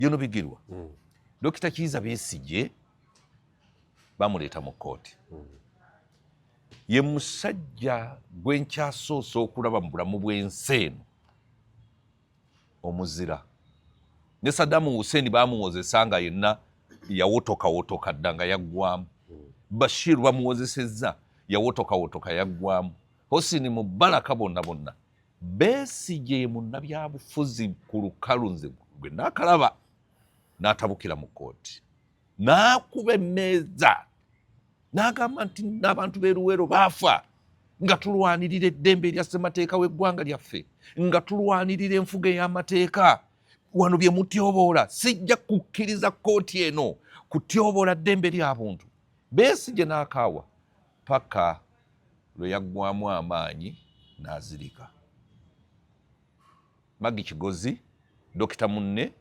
yono bigirwa Dr. Kizza Besigye bamuleeta mu kkooti ye musajja gwe nkyasoose okulaba mu bulamu bw'ensi eno omuzira ne Saddam Hussein bamuwozesa nga yenna yawotokawotoka dda nga yaggwamu Bashir bamuwozesezza yawotokawotoka yaggwamu Hosni Mubarak bonna Besigye munnabyabufuzi ku lukalu nze gwe naakalaba n'atabukira mu kkooti n'akuba emmeeza n'agamba nti n'abantu b'Eruwero baafa nga tulwanirira eddembe lya ssemateeka w'eggwanga lyaffe nga tulwanirira enfuga ey'amateeka wano bye mutyoboola sijja kukkiriza kkooti eno kutyoboola ddembe ly'abuntu Besigye n'akaawa paka lwe yaggwamu amaanyi n'azirika Maggie Kigozi dokita munne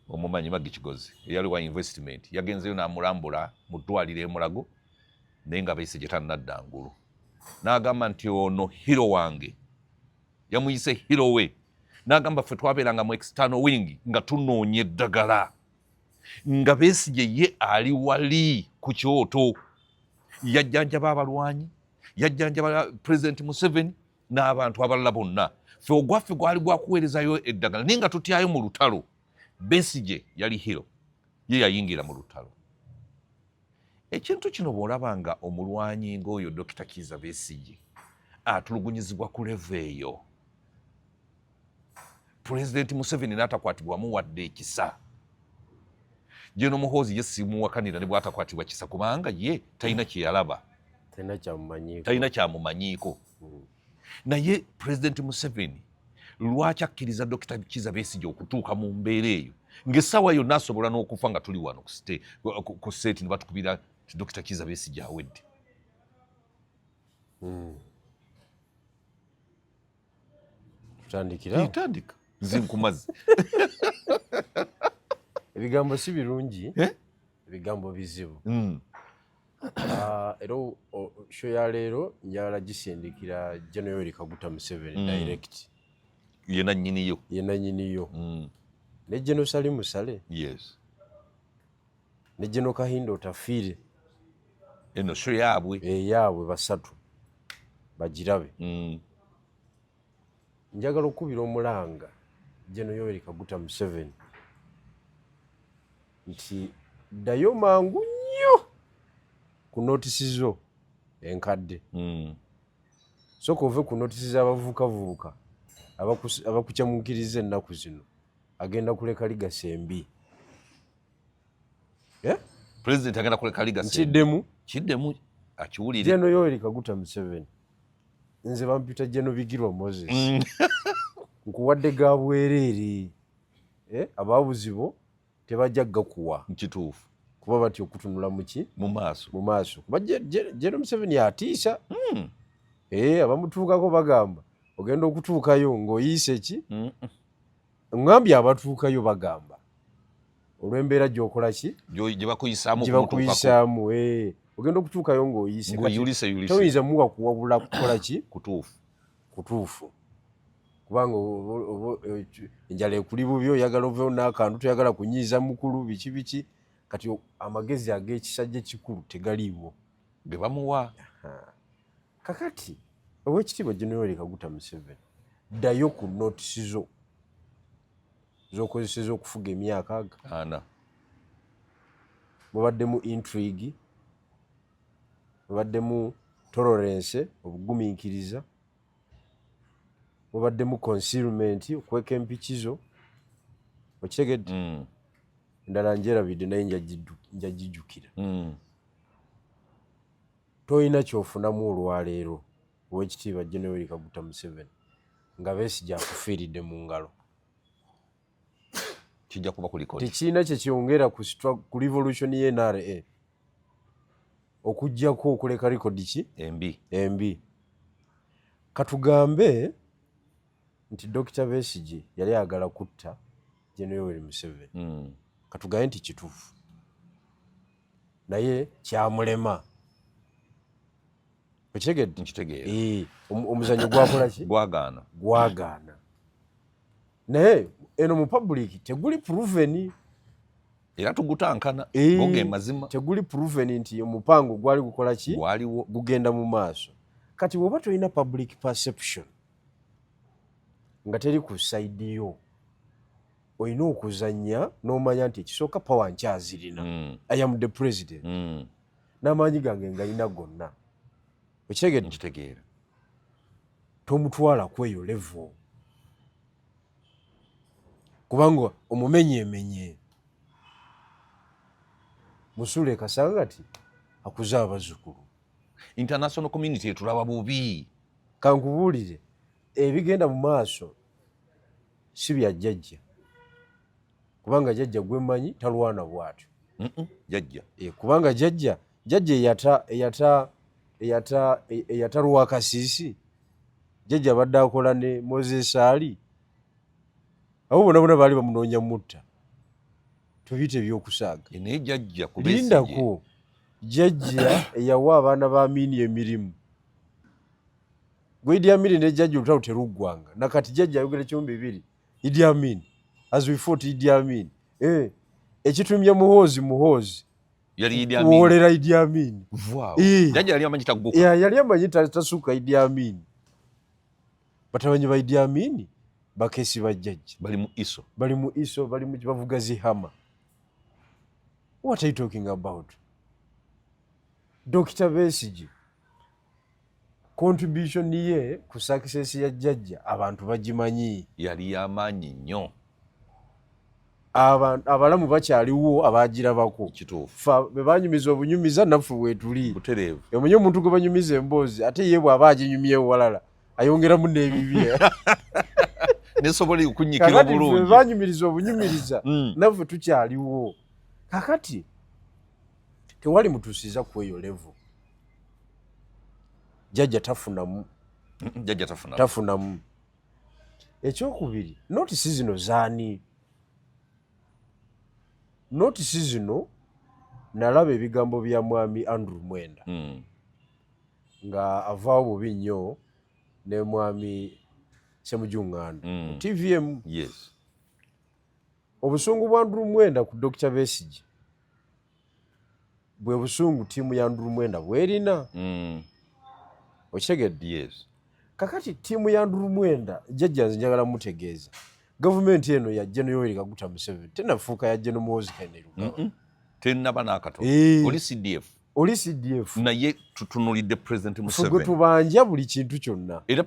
omumanyi Maggie Kigozi eyali wa investment yagenzeyo n'amulambula mu ddwaliro e Mulago naye nga Besigye tannadda ngulu n'agamba nti ono hero wange yamuyise hero we n'agamba ffe twabeeranga mu external wing nga tunoonya eddagala nga Besigye ye ali wali ku kyoto yajjanjaba abalwanyi yajjanjaba President Museveni n'abantu abalala bonna ffe ogwaffe gwali gwakuweerezayo eddagala naye nga tutyayo mu lutalo Besigye yali hero ye yayingira mu lutalo ekintu kino bw'olaba nga omulwanyi ng'oyo Dr. Kizza Besigye atulugunyizibwa ku levo eyo President Museveni n'atakwatibwamu wadde ekisa Jeno Muhoozi ye simuwakanira ne bw'atakwatibwa kisa kubanga ye talina kye yalaba talina kyamumanyiiko naye President Museveni lwaki akkiriza Dr. Kizza Besigye okutuuka mu mbeera eyo ng'essaawa yonna asobola n'okufa nga tuli wano ku state ne batukubira ti Dr. Kizza Besigye awedde tutandika zinkumazi ebigambo si birungi ebigambo bizibu era show ya leero njagala gisindikira General Yoweri Kaguta Museveni direct yena nyiniyo ne General Salim Musale yes ne General Kahindo Tafiire eno show yaabwe basatu bagirabe njagala okubira omulanga General Yoweri Kaguta Museveni nti ddayo mangu nnyo ku notisi zo enkadde soka ove ku notisi z'abavubukavubuka abakukyamukiriza ennaku zino agenda kuleka ligasa embi President agenda kuleka ligasa kiddemu akiwulire General Yoweri Kaguta Museveni nze bampita General Bigirwa Moses nkuwadde ga bwereere ababuzibo tebajja gakuwa nkituufu kuba bati okutunula mu maaso kuba General Museveni atiisa abamutuukako bagamba ogenda okutuukayo ng'oyiise ki ngambye abatuukayo bagamba olw'embeera gy'okola ki gye bakuyisaamu ogenda okutuukayo ng'oyiise toyinza muwa kuwabula kukola ki kutuufu kubanga enjala ekuli bubi oyagala oveewo n'akantu toyagala kunyiiza mukulu biki kati amagezi ag'ekisajja ekikulu tegaliiwo ge bamuwa kakati Oweekitiibwa General Yoweri Kaguta Museveni ddayo ku notisi zo z'okozeseza okufuga emyaka 4 mubaddemu intrigue mubaddemu tolerance obugumiikiriza mubaddemu concealment okweka empikizo okitegedde endala njerabidde naye njagijjukira toyina kyofunamu olwaleero Oweekitiibwa General Yoweri Kaguta Museveni nga Besigye akufiiridde mu ngalo kijja kuba kuliko tekiina kyekyongera ku revolution y'NRA okuggyako okuleka likodi ki embi katugambe nti Dr. Besigye yali ayagala kutta General Yoweri Museveni katugambe nti kituufu naye kyamulema okitegedde nkitegeera omuzannyo gwakola ki gwagaana naye eno mu public teguli proven era tugutankana bonge mazima teguli proven nti omupango gwali gukola ki gwaliwo gugenda mu maaso kati woba tolina public perception nga teri ku side yo olina okuzanya n'omanya nti ekisooka power nkyazirina I am the president n'amaanyi gange ngayina gonna nkitegeera tomutwala kweyo level kubanga omumenyeemenye Musule Kasangati akuze abazzukulu international community etulaba bubi kankubuulire ebigenda mu maaso si bya jjajja kubanga jjajja gwemanyi talwana bwatyo jjajja kubanga jjajja eyata Lwakasiisi jjajja abadde akola ne Moses Ali abo bonna baali bamunoonya mutta tubiyite ebyokusaaga naye jjajja lindako jjajja eyawa abaana ba Amini emirimu gwe Idi Amin ne jjajja olutalo teruggwanga nakati jjajja ayogera kyombi bibiri Idi Amin as we fought Idi Amin ekitumye muhoozi yali Idi Amin wolera Idi Amin jjajja yali amanyi tagguka yali amanyi tasukka Idi Amin batabanyi ba Idi Amin bakesi ba jjajja bali mu iso bali mu bavuga zihama. What are you talking about? Dr. Besigye contribution ye ku success ya jjajja abantu bagimanyi yali yamanyi nnyo abalamu bakyaliwo abagirabako kituufu bebanyumiza obunyumiza naffe weetuli butereevu omanyi omuntu gwe banyumiza emboozi ate ye bw'aba aginyumyewo walala ayongeramu n'ebibye nesobola okunyikira obulungi bebanyumiriza obunyumiriza naffe tukyaliwo kakati tewali mutuusiza ku eyo level jjajja tafunamu ekyokubiri notisi zino zaani notisi zino nalaba ebigambo bya mwami Andrew Mwenda nga avaawo bubi nnyo ne mwami Ssemujjuŋŋanda TVM obusungu bwa Andrew Mwenda ku Dr. Besigye bwe busungu ttiimu ya Andrew Mwenda bwerina okitegedde kakati ttiimu ya Andrew Mwenda jjajja nze njagala mutegeeza gavumenti eno ya Gen. Yoweri Kaguta Museveni tenafuuka ya Gen. Muhoozi Kainerugaba tennaba n'akatono oli CDF naye tutunulidde President Museveni gwe tubanja buli kintu kyonna era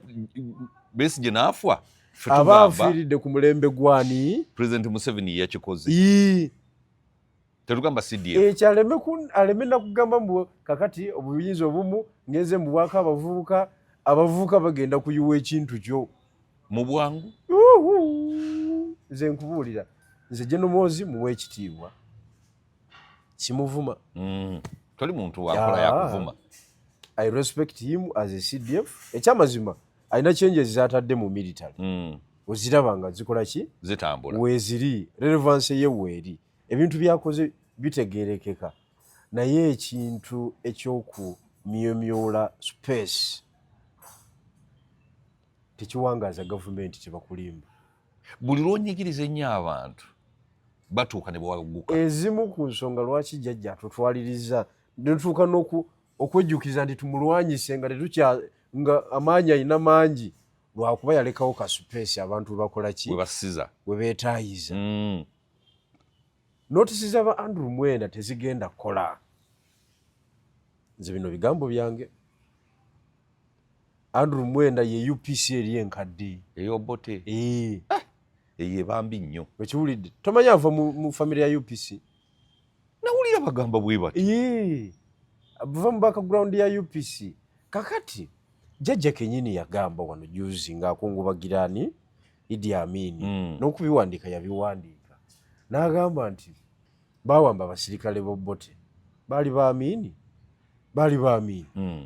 Besigye n'afa aba afiiridde ku mulembe gwani President Museveni yakikoze tetugamba CDF ekyo aleme nakugamba mbu kakati obuyinza obumu ngenze mu bwaka abavubuka bagenda kuyiwa ekintu kyo mu bwangu nze nkubuulira nze Gen. Muhoozi muwa ekitiibwa kimuvuma toli muntu wakola yakuvuma I respect him as a CDF ekyamazima alina changes zatadde mu military oziraba nga zikola ki zitambula weeziri relevance ye weeri ebintu byakoze bitegeerekeka naye ekintu ekyokumyomyola space tekiwangaaza gavumenti tebakulimba buli lwonyigiriza ennyo abantu batuuka ne bwaguka ezimu ku nsonga lwaki jjajja tutwaliriza netutuuka okwejjukiza nti tumulwanyise nga amaanyi alina mangi lwakuba yalekawo ka space abantu bakola ki we beetaayiza notisi z'aba Andrew Mwenda tezigenda kukola nze bino bigambo byange Andrew Mwenda ye UPC eri enkadde eyobote eyo bambi nnyo wekiwulidde tomanyi ava mu famire ya UPC nawulira bagamba bwe bati buva mu background ya UPC kakati jjajja kenyini yagamba wano juzi ng'akungubagirani Idi Amin n'okubiwandiika yabiwandiika n'agamba nti bawamba abasirikale b'Obote baali ba Amin nga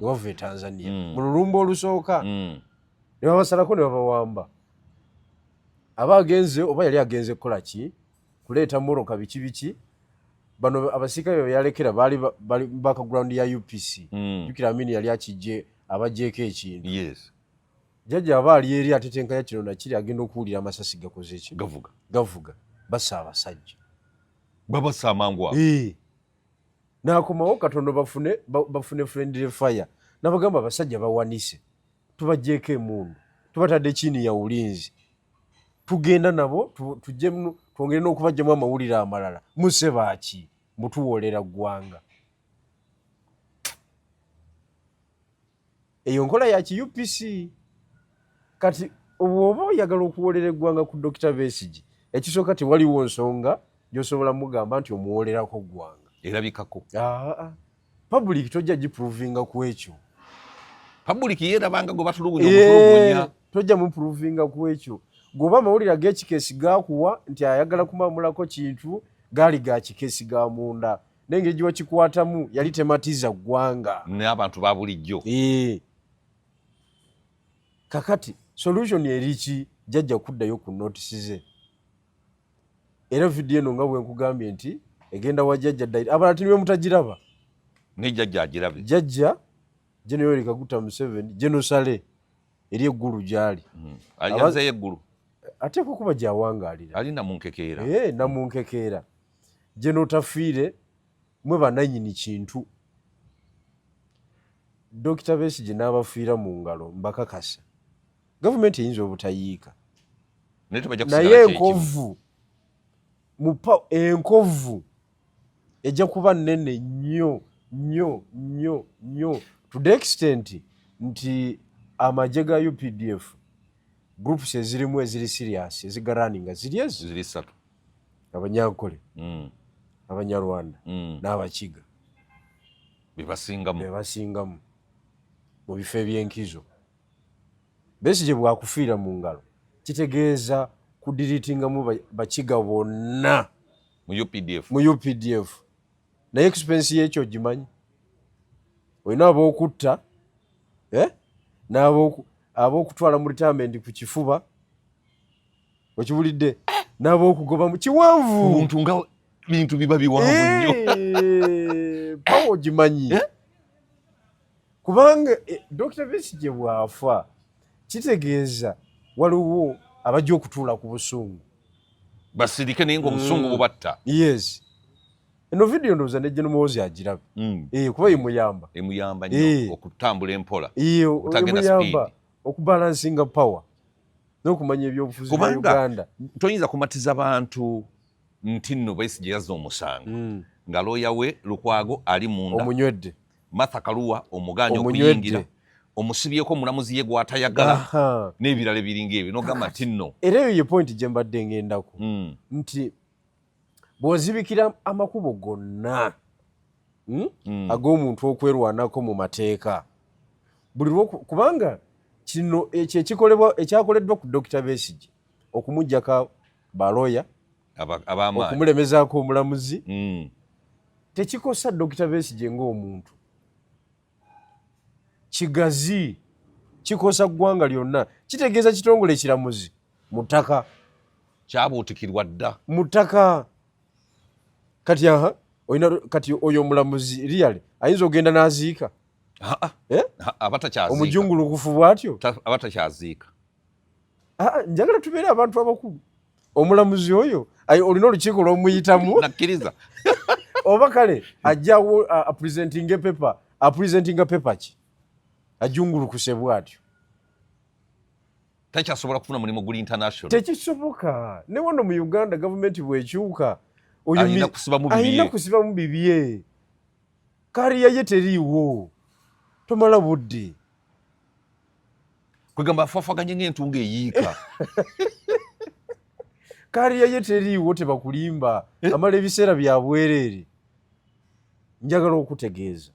bava e Tanzania mu lulumba olusooka ne babasalako ne babawamba aba agenze oba yali agenze kukola ki kuleeta moroka biki bano abasirikale bwe yalekera baali background ya UPC jukira Amin yali akijje abajjeeko ekintu jjajja aba ali eri atetenkanya kino nakiri agenda okuwulira amasasi gakoze ki gavuga bassa abasajja babassa amangu ago n'akomawo katono bafune friendly fire n'abagamba abasajja bawanise tubajjeeko emundu tubatadde chini ya ulinzi tugenda nabo twongere n'okubajjamu amawulire amalala muse baaki mutuwoolera ggwanga eyo nkola ya ki UPC kati obwoba oyagala okuwoolera eggwanga ku Dr. Besigye ekisooka tewaliwo nsonga gy'osobola mugamba nti omuwoolerako ggwanga erabikako public tojja giprovinga ku ekyo public yeerabanga gwe batulugunya tojja muprovinga ku ekyo gwoba amawulire ag'ekikeesi gakuwa nti ayagala kumamulako kintu gaali ga kikeesi ga munda n'engeri gye wakikwatamu yali tematiza ggwanga n'abantu ba bulijjo kakati solution eriki jjajja kuddayo ku notisi ze era vidiyo eno nga bwe nkugambye nti egenda wa jjajja dayiro abalala tiniwe mutagiraba ne jjajja agirabe jjajja General Yoweri Kaguta Museveni Genosale eri eggulu gyali yazeeyo eggulu ateekwa okuba gyawangaalira ali namunkekeera namunkekeera Geno tafiire mwe bananyini kintu Dr. Besigye n'abafiira mu ngalo mbakakasa gavumenti eyinza obutayiika naye enkovu ejja kuba nnene nnyo to the extent nti amagye ga UPDF groups ezirimu eziri serious ezigaraninga ziri ssatu abanyankole abanyarwanda n'abakiga bebasingamu mu bifo eby'enkizo Besigye bwakufiira mu ngalo kitegeeza kudiritingamu bakiga bonna mu UPDF naye expense y'ekyo gimanyi olina ab'okutta n'ab'okutwala mu retirement ku kifuba okibulidde n'ab'okugoba mu kiwanvu omuntu nga bintu biba biwanvu nnyo pawo ogimanyi kubanga Dr. Besigye bw'afa kitegeeza waliwo abajja okutuula ku busungu basirike naye ng'obusungu bubatta yes eno vidiyo ndowooza ne General Muhoozi agirabe kuba emuyamba nnyo okutambula empola emuyamba okubalansinga power n'okumanya ebyobufuzi bya Uganda toyinza kumatiza bantu nti nno Besigye yazza omusango nga looya we Lukwago ali munda omunywedde Martha Karua omuganya okuyingira omusibyeko omulamuzi ye gw'atayagala n'ebirala ebiringa ebyo n'ogamba nti nno era eyo ye point gye mbadde ngendako nti bw'ozibikira amakubo gonna ag'omuntu okwerwanako mu mateeka buli kubanga kino ekyo ekyakoleddwa ku Dr. Besigye okumuggyako balooya okumulemezaako omulamuzi tekikosa Dr. Besigye ng'omuntu kigazi kikosa ggwanga lyonna kitegeeza kitongole ekiramuzi mu ttaka kyabuutikirwa dda mu ttaka kati kati oyo omulamuzi real ayinza ogenda n'aziika abatakyaziika omujungulukufu bw'atyo abatakyaziika njagala tubeere abantu abakulu omulamuzi oyo olina olukiiko lw'omuyitamu nakkiriza oba kale ajjawo apresentinga pepa ki ajungulukuse bw'atyo takyasobola kufuna mulimu guli international tekisoboka ne wano mu Uganda gavumenti bw'ekyuka alina kusibamu bibye kariya ye teriiwo tomala budde kwegamba afaafaganye ng'entunga eyiika kariya ye teriiwo tebakulimba amala ebiseera bya bwereere njagala okutegeeza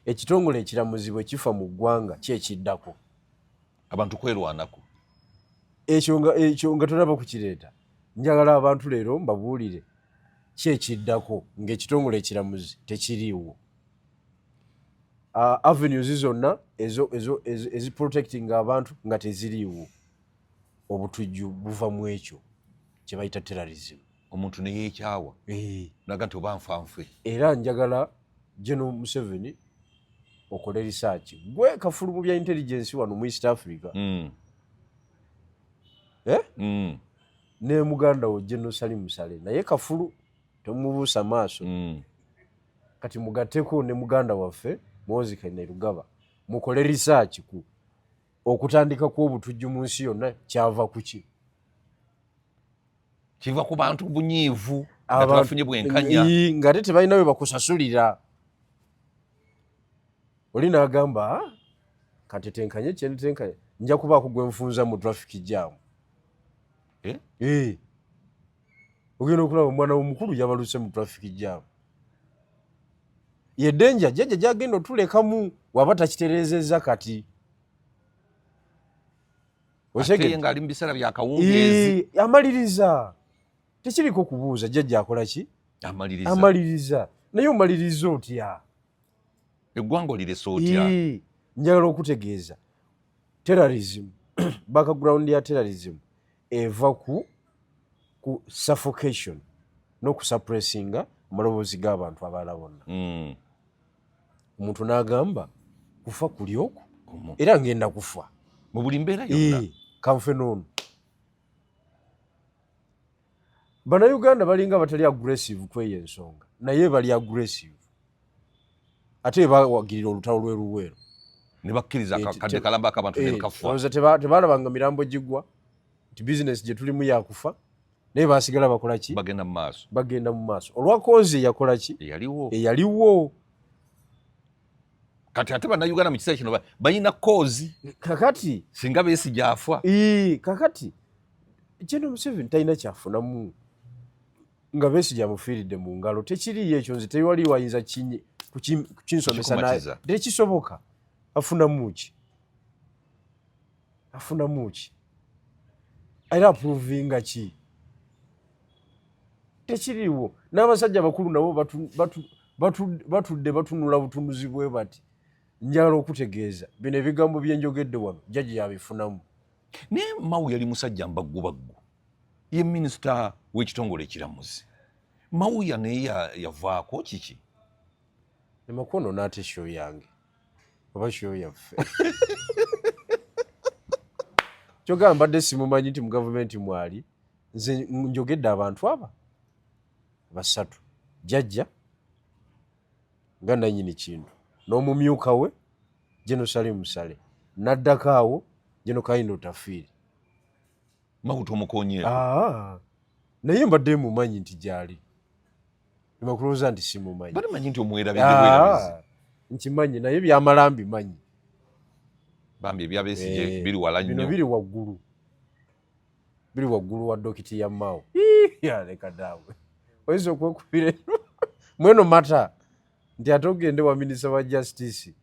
ekitongole ekiramuzi bwe kifa mu ggwanga kyekiddako abantu kwerwanako ekyo nga tolaba kukireeta njagala abantu leero mbabuulire kyekiddako ng'ekitongole ekiramuzi tekiriiwo avenues zonna eziprotectinga abantu nga teziriiwo obutujju buva mu ekyo kye bayita terrorism omuntu ne yeekyawa naga nti oba nfanfe era njagala General Museveni okole research gwe kafulu mu bya intelligence wano mu East Africa ne muganda wo General Salim Musale naye kafulu tomubuusa maaso kati mugateko ne muganda waffe Mwozi Kainerugaba mukole research ku okutandika ku obutujju mu nsi yonna kyava kuki kiva ku bantu bunyiivu nga tebafunye bwenkanya ngate tebalina we bakusasulira oli n'agamba katetenkanye kyentetenkanye nja kubaako gwe nfunza mu traffic jam ogenda okulaba omwana w'omukulu yabaluse mu traffic jam ye denja jjajja gyagenda otulekamu waba takitereezezza kati ate ng'ali mu biseera bya kawungeezi amaliriza tekiriko kubuuza jjajja akola ki amaliriza naye omaliriza otya eggwanga oliresa otya njagala okutegeeza terrorism background ya terrorism eva ku suffocation n'okusuppressinga amaloboozi g'abantu abalala bonna omuntu n'agamba kufa kuli okwo era ngenda kufa mu buli mbeera yonna kanfe n'ono bannayuganda balinga batali aggressive kweyo ensonga naye bali aggressive ate bawagirira olutalo lweruweero ne bakkiriza kadde kalamba akabantu ne kafa tebalabanga mirambo gigwa nti bizinesi gye tulimu yakufa naye basigala bakola ki bagenda mu maaso olwakozi yakola ki eyaliwo kati ate bannayuganda mu kiseera kino balina koozi kakati singa Besigye afa kakati General Museveni talina kyafunamu nga Besigye amufiiridde mu ngalo tekiriyo ekyo nze tewali wayinza kukinsomesa naye tekisoboka afunamu ki era aprovinga ki tekiriwo n'abasajja bakulu nabo batudde batunula butunuzi bwe bati njagala okutegeeza bino ebigambo byenjogedde wano jjajja yabifunamu naye Mao yali musajja mbaggubaggu ye minisita w'ekitongole ekiramuzi Mawuya naye yavaako kiki emakono n'ate show yange oba show yaffe kyogamba mbadde simumanyi nti mu gavumenti mwali nze njogedde abantu aba basatu jjajja nga nannyini kintu n'omumyuka we General Salim Musale n'addako awo General Kayini Otafiire Mao tomukonye naye mbadde mumanyi nti gyali emakulooza nti simumanyi bamanyi nti omwerabize nkimanyi naye byamala mbimanyi bambi ebya Besigye biri wala nnyo bino biri waggulu wa dokiti ya Mao leka daawe oyinza okwekubira mweno mata nti ate ogende wa minisita wa justice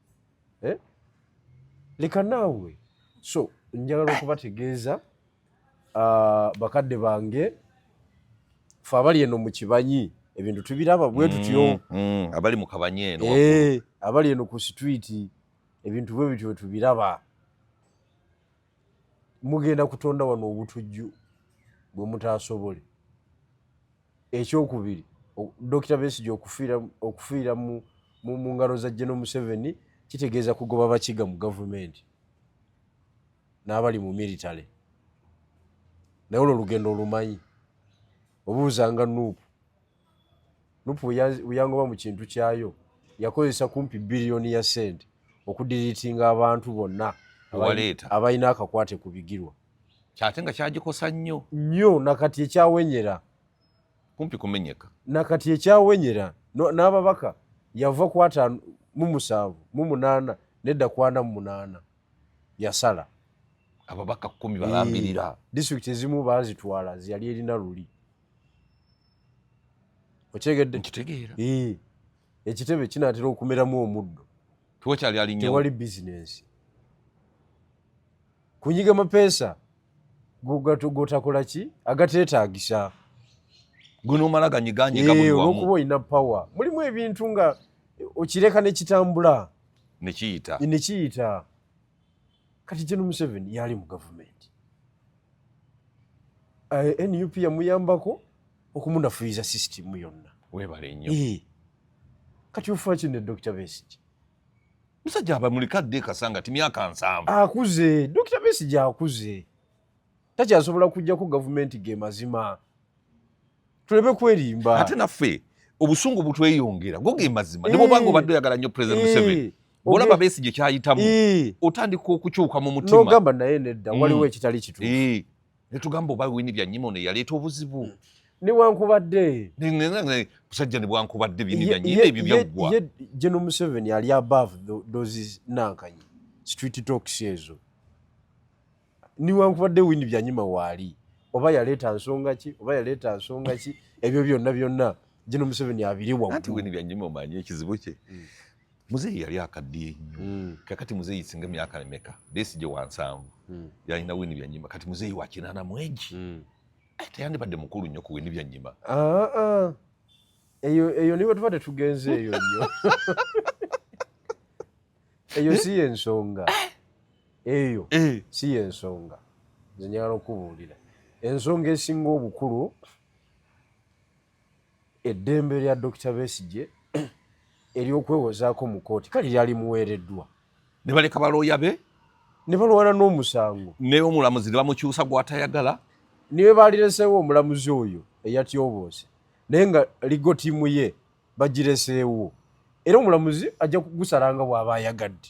leka naawe so njagala okubategeeza bakadde bange fe abali eno mu kibanyi ebintu tubiraba bwe tutyo abali mu kabanyi eno abali eno ku street ebintu bwe bityo tubiraba mugenda kutonda wano obutujju bwe mutaasobole ekyokubiri Dr. Besigye okufiira mu ngalo za General Museveni kitegeeza kugoba bakiga mu gavumenti n'abali mu military naye olwo olugendo olumanyi obuuzanga nupu uyangoba mu kintu kyayo yakozesa kumpi biliyoni ya sente okudiriitinga abantu bonna abalina akakwate ku bigirwa kyate nga kyagikosa nnyo nakati ekyawenyera kumpi kumenyeka nakati ekyawenyera n'ababaka yava ku 5 mu 7 mu 8 nedda ku 4 mu 8 yasala ababaka 10 balambirira district ezimu baazitwala ziyali erina luli okyegedde nkitegeera ekitebe kinaatera okumeramu omuddo tewakyali ali nnyo tewali bizinensi kunyiga mapeesa gotakola ki agateetaagisa gunomala ganyiganyiga buli wamu olwokuba olina power mulimu ebintu nga okireka ne kitambula nekiyita kati General Museveni yali mu gavumenti NUP yamuyambako okumunafuyiza system yonna webale nnyo kati ofa ki ne Dr. Besigye musajja aba mulikadde kasanga ti myaka 7 akuze Dr. Besigye akuze takyasobola kujjako gavumenti ge mazima tulebe kwerimba ate naffe obusungu butweyongera go ge mazima ne bwobanga obadde oyagala nnyo President Museveni olaba Besigye kyayitamu otandika okukyuka mu mutima n'ogamba naye nedda waliwo ekitali kituufu ne tugamba oba Winnie Byanyima ono yaleeta obuzibu newankubadde musajja ne bwankubadde Winnie Byanyima ebyo byaggwa General Museveni ali above those nankanyi street talks ezo niwankubadde Winnie Byanyima waali oba yaleeta nsonga ki ebyo byonna General Museveni abiri waggulu anti Winnie Byanyima omanyi ekizibu kye muzeeyi yali akaddiye nnyo kakati muzeeyi singa myaka emeka Besigye wa 7 yalina Winnie Byanyima kati muzeeyi wa 80 teyandibadde mukulu nnyo ku Winnie Byanyima eyo niwe tuba tetugenze eyo nnyo eyo si yensonga eyo si yensonga nze njagala okubuulira ensonga esinga obukulu eddembe lya Dr. Besigye eryokwewozaako mu kooti kale lyali muweereddwa ne baleka balooya be ne balwana n'omusango ne omulamuzi ne bamukyusa gw'atayagala niwe baalireseewo omulamuzi oyo eyatyoboose naye nga ligo tiimu ye bagireseewo era omulamuzi ajja kugusala bw'aba ayagadde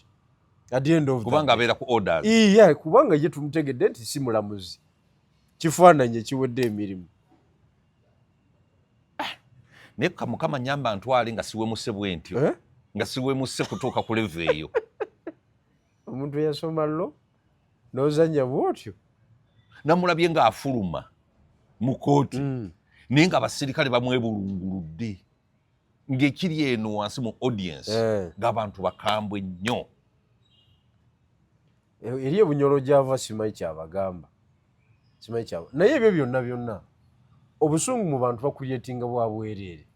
at the end of kubanga abeera ku orders kubanga ye tumutegedde nti si mulamuzi kifaananyi ekiwedde emirimu naye Mukama nyamba ntwale nga siwemuse bwentyo nga siwemuse kutuuka ku level eyo omuntu eyasoma lo n'ozannya bwotyo namulabye ng'afuluma mu kooti naye nga abasirikale bamwebulunguludde ng'ekiri eno wansi mu audience ng'abantu bakambwe nnyo eri ebunyolo gyava simanyi kyabagamba naye ebyo byonna obusungu mu bantu bakulyetinga bwa bwereere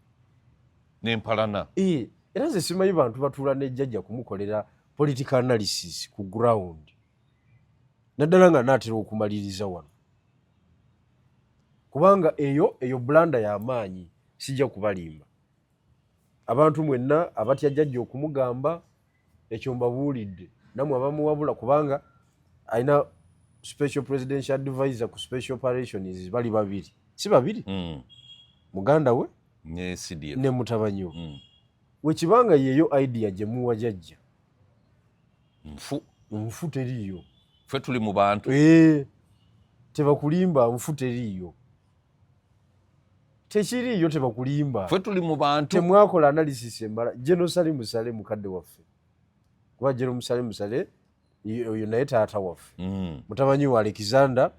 n'empalana era nze simanyi bantu batuula nejjajja kumukolera political analysis ku ground naddala nga naatera okumaliriza wano kubanga eyo bulanda y'amaanyi sijja kubalimba abantu mwenna abatya jjajja okumugamba ekyo mbabuulidde namwe abamuwabula kubanga alina special presidential advisor ku special operations bali babiri si babiri muganda we ne mutabanyi we wekibanga yeyo idea gye muwa jjajja nfu teriiyo ffe tuli mu bantu tebakulimba nfu teriiyo tekiriiyo tebakulimba ffe tuli mu bantu temwakola analysis embala Jenosali Musale mukadde waffe kuba Jeno Musale oyo naye taata waffe mutabanyi wa Alexander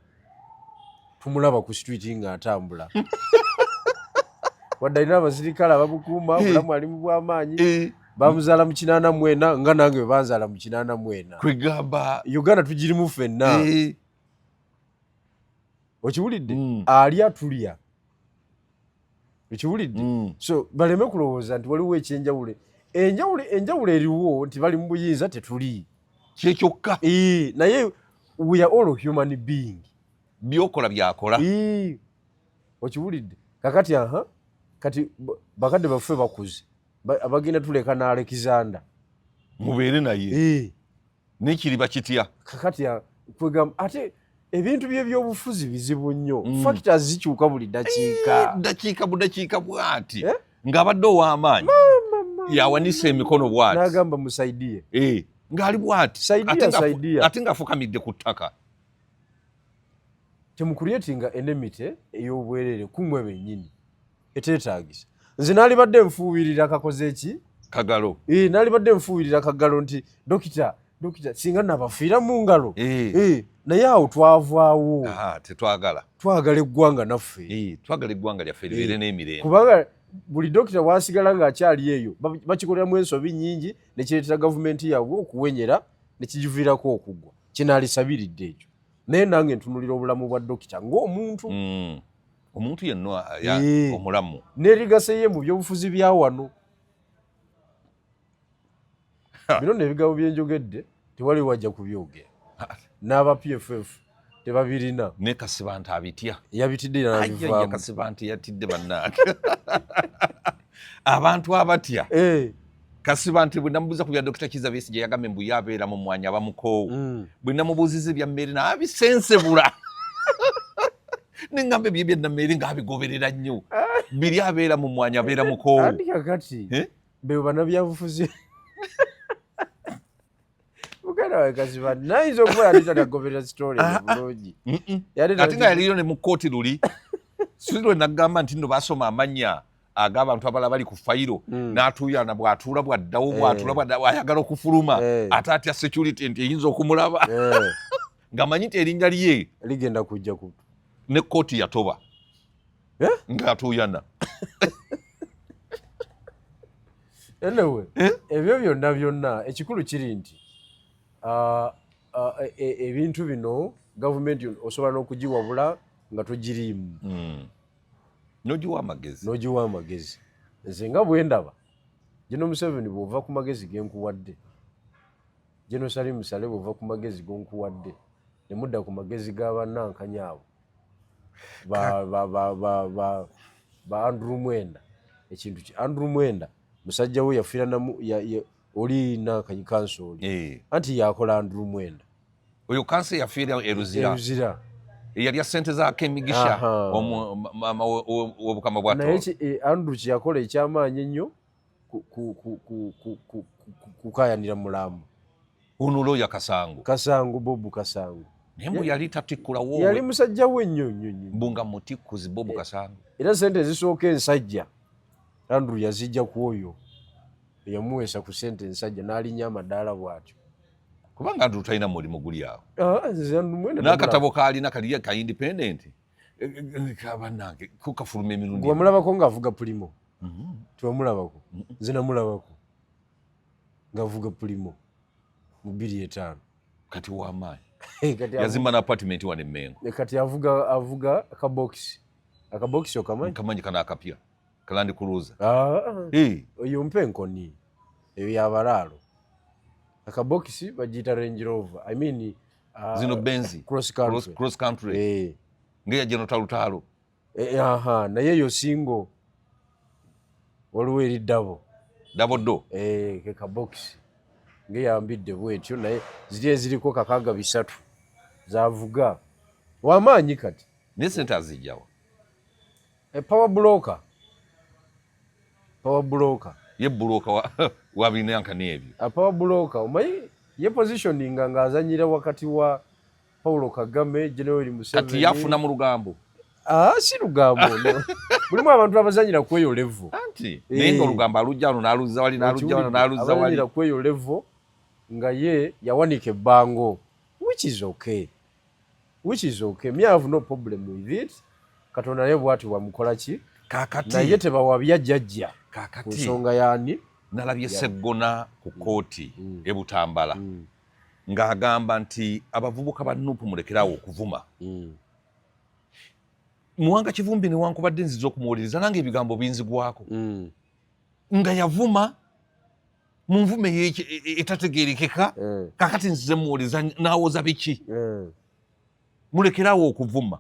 tumulaba ku street nga atambula wadde alina abasirikale abamukuuma bulamu ali mu bw'amaanyi bamuzaala mu 84 nga nange bwe banzaala mu 84 kwegamba Uganda tugirimu ffenna okiwulidde ali atulya okiwulidde so baleme kulowooza nti waliwo ekyenjawulo enjawulo eriwo nti bali mu buyinza tetuli kyekyokka naye we are all human being byokola byakola okiwulidde kakati kati bakadde baffe bakuze abagenda tuleka na Alexander mubeere naye n'ekiriba kitya kakati kwegamba ate ebintu by'ebyobufuzi bizibu nnyo factors zikyuka buli dakiika budakiika bw'ati ng'abadde ow'amaanyi yawanisa emikono bw'ati n'agamba musaidie ng'ali bw'ati ate ng'afukamidde ku ttaka temukuryetinga enemite ey'obwereere kumwe bennyini eteetaagisa nze naalibadde nfuubirira kakoze eki kagalo naalibadde nfuubirira kagalo nti dokita singa nabafiira mu ngalo naye awo twavaawo twagala eggwanga naffe twagala eggwanga lyaffe libeere n'emirembe kubanga buli dokita waasigala ng'akyali eyo bakikoleramu ensobi nnyingi nekireetera gavumenti yaabwe okuwenyera nekigiviirako okuggwa kinaalisabiridde ekyo naye nange ntunulira obulamu bwa dokita ng'omuntu omuntu yenna omulamu neerigaseye mu byobufuzi bya wano bino n'ebigambo byenjogedde tewali wajja kubyogera n'aba PFF tebabirina ne Kasibante abitya yabitidde nabivaamu Kasibante yatidde bannange abantu abatya Kasiba nti bwe namubuuza ku bya Dr. Kizza Besigye yagambye mbu yabeera mu mwanya abamukoowu. Bwe namubuuziza ebya Mary n'abisensebula. Ne ngamba ebyo bya Mary ng'abigoberera nnyo. Biri abeera mu mwanya abeera mukoowu. Andi kakati be banabyabufuzi. Muganda wa Kasiba nayinza okuba yali tanagoberera story bulungi. Ate nga yaliyo ne mu kkooti luli. Sirwe nagamba nti nno basoma amannya ag'abantu abalala bali ku fayiro n'atuuyana bw'atuula bw'addawo ayagala okufuluma ate atya security nti eyinza okumulaba ng'amanyi nti erinnya lye ligenda kujja ku ne kkooti yatoba ng'atuuyana. Anyway, ebyo byonna ekikulu kiri nti ebintu bino gavumenti osobola n'okugiwabula nga togiriimu. N'ogiwa amagezi. Nze nga bwe ndaba General Museveni bw'ova ku magezi genkuwadde, General Salim Saleh bw'ova ku magezi gonkuwadde, ne mudda ku magezi g'abannankanya abo ba Andrew Mwenda. Ekintu Andrew Mwenda musajja we yafiira oli nankanyi kansoli anti yakola Andrew Mwenda. Oyo kanse yafiira Eruzira. Yali sente za Kemigisha obukama bwato. Naye Andrew kyakola ekyamaanyi ennyo kukayanira Mulamba. Ono looya Kasangu. Bob Kasangu. Nembu yali tatikula wowe. Yali musajja we nnyo. Mbunga mutikuzi Bob Kasangu. Era sente zisooka ensajja Andrew yazijja ku oyo yamuweesa ku sente ensajja n'alinnya amadaala bw'atyo. Kubanga Andrew talina mulimu guli awo. N'akatabo kaalina kali ka independent. Kabannange kukafuluma emirundi. Wamulabako ng'avuga Pulimo. Tiwamulabako. Nze namulabako ng'avuga Pulimo mu 2005. Kati w'amaanyi. Yazimba na apartment wane Mengo. Kati avuga akabokisi. Akabokisi okamanyi? Kamanyi kana akapya. Kalandi Cruiser. Oyo mpe enkoni. Eyo y'abalaalo. Akabokisi bagiyita Range Rover. I mean zino Benzi. Cross country. Ngeya General Talutalo. Naye yo singo. Waliwo eri double do. Ke kabokisi. Ngeya ambidde bwetyo naye ziri eziriko kakaga 3 zavuga. Wamaanyi kati. Ne sente azijjawa. Power broker. Ye broker wa binanka nebyo. Power broker omanyi ye positioning ng'azanyira wakati wa Paulo Kagame, General Museveni. Kati yafuna mu lugambo. Si lugambo. Mulimu abantu abazanyira ku eyo level. Anti nengo lugambo alujjano n'aluzza wali n'aluzza wali. Abazanyira ku eyo level nga ye yawanika ebbango, which is okay. Me have no problem with it. Katonda naye bw'ati wamukola ki? Kakati. Naye tebawabya jjajja. Kakati. Ku nsonga yani. Nalabye Sseggona ku kooti Butambala ng'agamba nti abavubuka ba Nuupu mulekerawo okuvuma. Muwanga Kivumbi newankubadde nziza okumuwuliriza nange ebigambo binzigwako. Nga yavuma mu nvume etategeerekeka kakati nzize muwuliriza n'awoza biki. Mulekerawo okuvuma.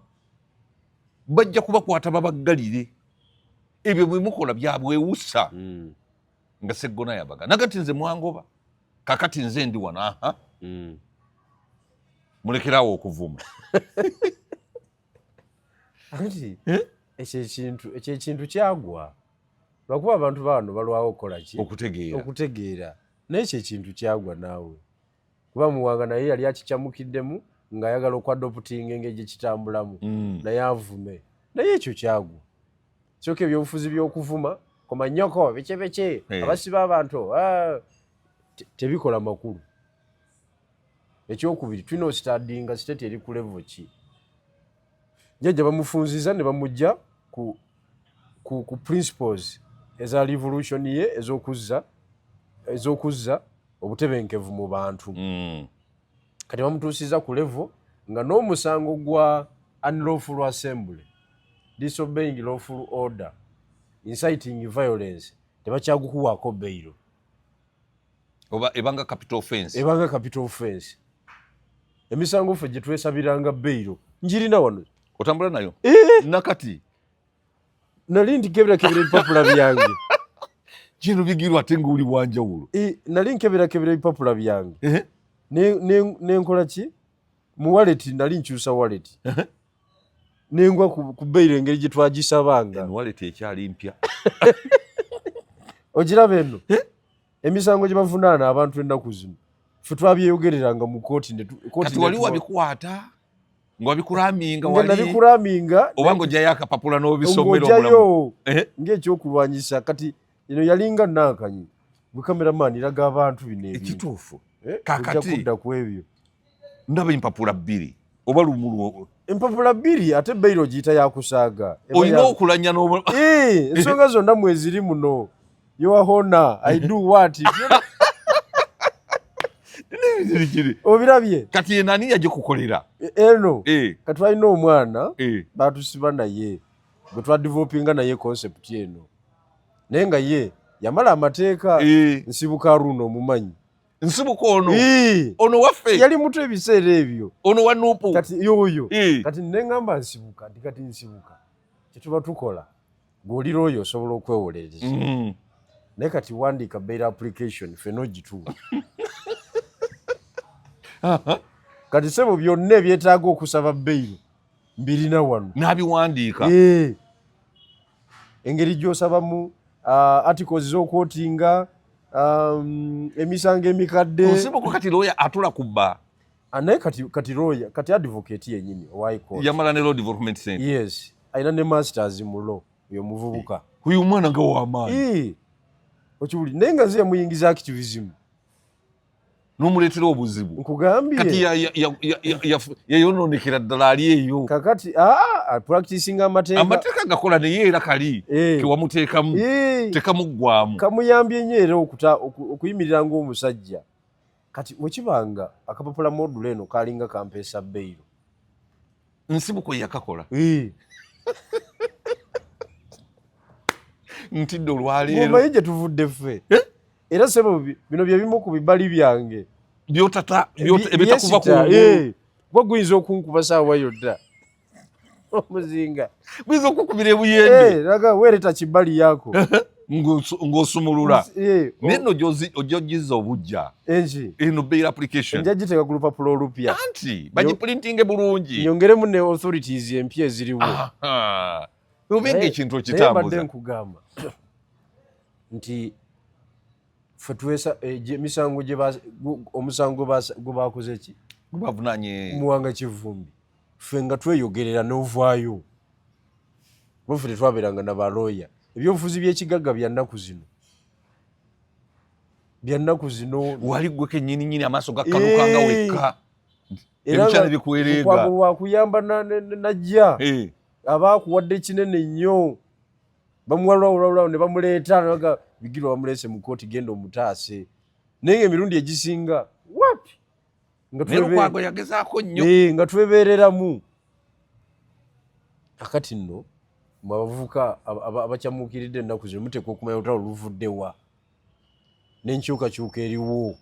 Bajja kubakwata babaggalire. Ebyo bwe mukola bya bwewussa. Nga Sseggona yabaga nagati nze mwangoba kakati nze ndi wana mulekerawo okuvuma. Anti ekyo ekintu kyagwa lwakuba abantu bano balwawo okukola ki? Okutegeera. Naye ekyo ekintu kyagwa naawe kuba Muwanga naye yali akikyamukiddemu ng'ayagala okwadoputinga engeri gye kitambulamu naye avume. Naye ekyo kyagwa. Kyokka ebyobufuzi by'okuvuma komanyoko beke abasiba abantu tebikola makulu. Ekyokubiri tulina ositadinga state eri ku level ki. Jjajja bamufunziza ne bamujja ku principles eza revolution ye ez'okuzza obutebenkevu mu bantu. Kati bamutuusiza ku level nga n'omusango gwa unlawful assembly, disobeying lawful order, inciting violence tebakyagukuwaako bailo. Oba ebanga capital offense. Emisango ffe gye twesabiranga bailo njirina wano. Otambula nayo? Nakati. Nali ndikebera ebipapula byange. kino bigirwa ate ng'oli wanjawulo. Nali nkeberakebera ebipapula byange nenkola ki mu wallet, nali nkyusa wallet nengwa ku bbeire engeri gye twagisabanga. Wallet ekyali mpya. Ogiraba eno emisango gye bavunaana abantu ennaku zino ffe twabyeyogereranga mu kooti. Kati wali wabikwata nga wabikulaminga nga nabikulaminga oba ng'ojjayo akapapula n'obisomera omulamu ng'ekyokulwanyisa. Kati eno yalinga Nankanyi gwe kameramaani iraga abantu bino ekituufu. Kakati kudda ku ebyo ndaba empapula 2 oba lumu. Empapula 2 ate bbeiro giyita yakusaaga. Olina okulanya ensonga zonna mweziri muno. Your honor, I do what? Obirabye kati ye nani yagikukolera eno kati twalina omwana batusiba naye gwe twadevelopinga naye concept eno naye nga ye yamala amateeka nsibuka Aruno omumanyi. Nsibuka ono waffe yali muto ebiseera ebyo, ono wa Nuupu kati yoyo kati neŋŋamba nsibuka nti kati nsibuka kyetuba tukola gw'olira oyo osobola okwewolereza naye kati wandiika bail application ffe gituwa kati sebo byonna ebyetaaga okusaba bail mbirina wano n'abiwandiika. Engeri gy'osabamu articles z'okwotinga emisango emikadde. Nsibuko kati lawyer atula ku bba naye kati lawyer kati advocate yennyini owa court yamala ne law development center. Yes, alina ne masters mu law oyo muvubuka. Uyu mwana nga w'amaanyi okiwuli naye nga nze yamuyingiza activism n'omuleetera obuzibu. Nkugambye kati yayonoonekera ddala ali eyo kakati practicing amateeka gakola naye era kali kewamuteekamu tekamuggwamu kamuyambye nnyo era okuyimirira ng'omusajja. Kati wekibanga akapapula module eno kalinga kampeesa bbeiro Nsibuko yakakola ntidde olwaleero omanyi gye tuvudde ffe era sebo bino bye bimu ku bibali byange ebitakuva ku gwe guyinza okunkuba saawa yonna omuzinga guyinza okukubira ebuyende laga weereta kibali yako ng'osumulula naye nno gy'ogizza obujja enki eno bail application nja giteeka ku lupapula olupya anti bagiprintinge bulungi nyongeremu ne authorities empya eziriwo obenga ekintu okitambuza. Badde nkugamba nti ffe tuwesa emisango omusango gwe bakoze ki bavunanye Muwanga Kivumbi ffe nga tweyogerera n'ovaayo bwe ffe tetwabeeranga na balooya. Ebyobufuzi by'ekigagga bya nnaku zino wali gwe kennyini amaaso gakkanukanga wekka ebikyala bikuwerenga wakuyamba najja abaakuwadde kinene nnyo bamuwalawulawo ne bamuleeta naga bigirwa bamuleese mu kooti genda omutaase naye nga emirundi egisinga wapi Lukwago yagezaako nnyo nga twebeereramu. Kakati nno mwe abavubuka abakyamuukiridde ennaku zino muteekwa okumanya olutalo luvuddewa n'enkyukakyuka eriwo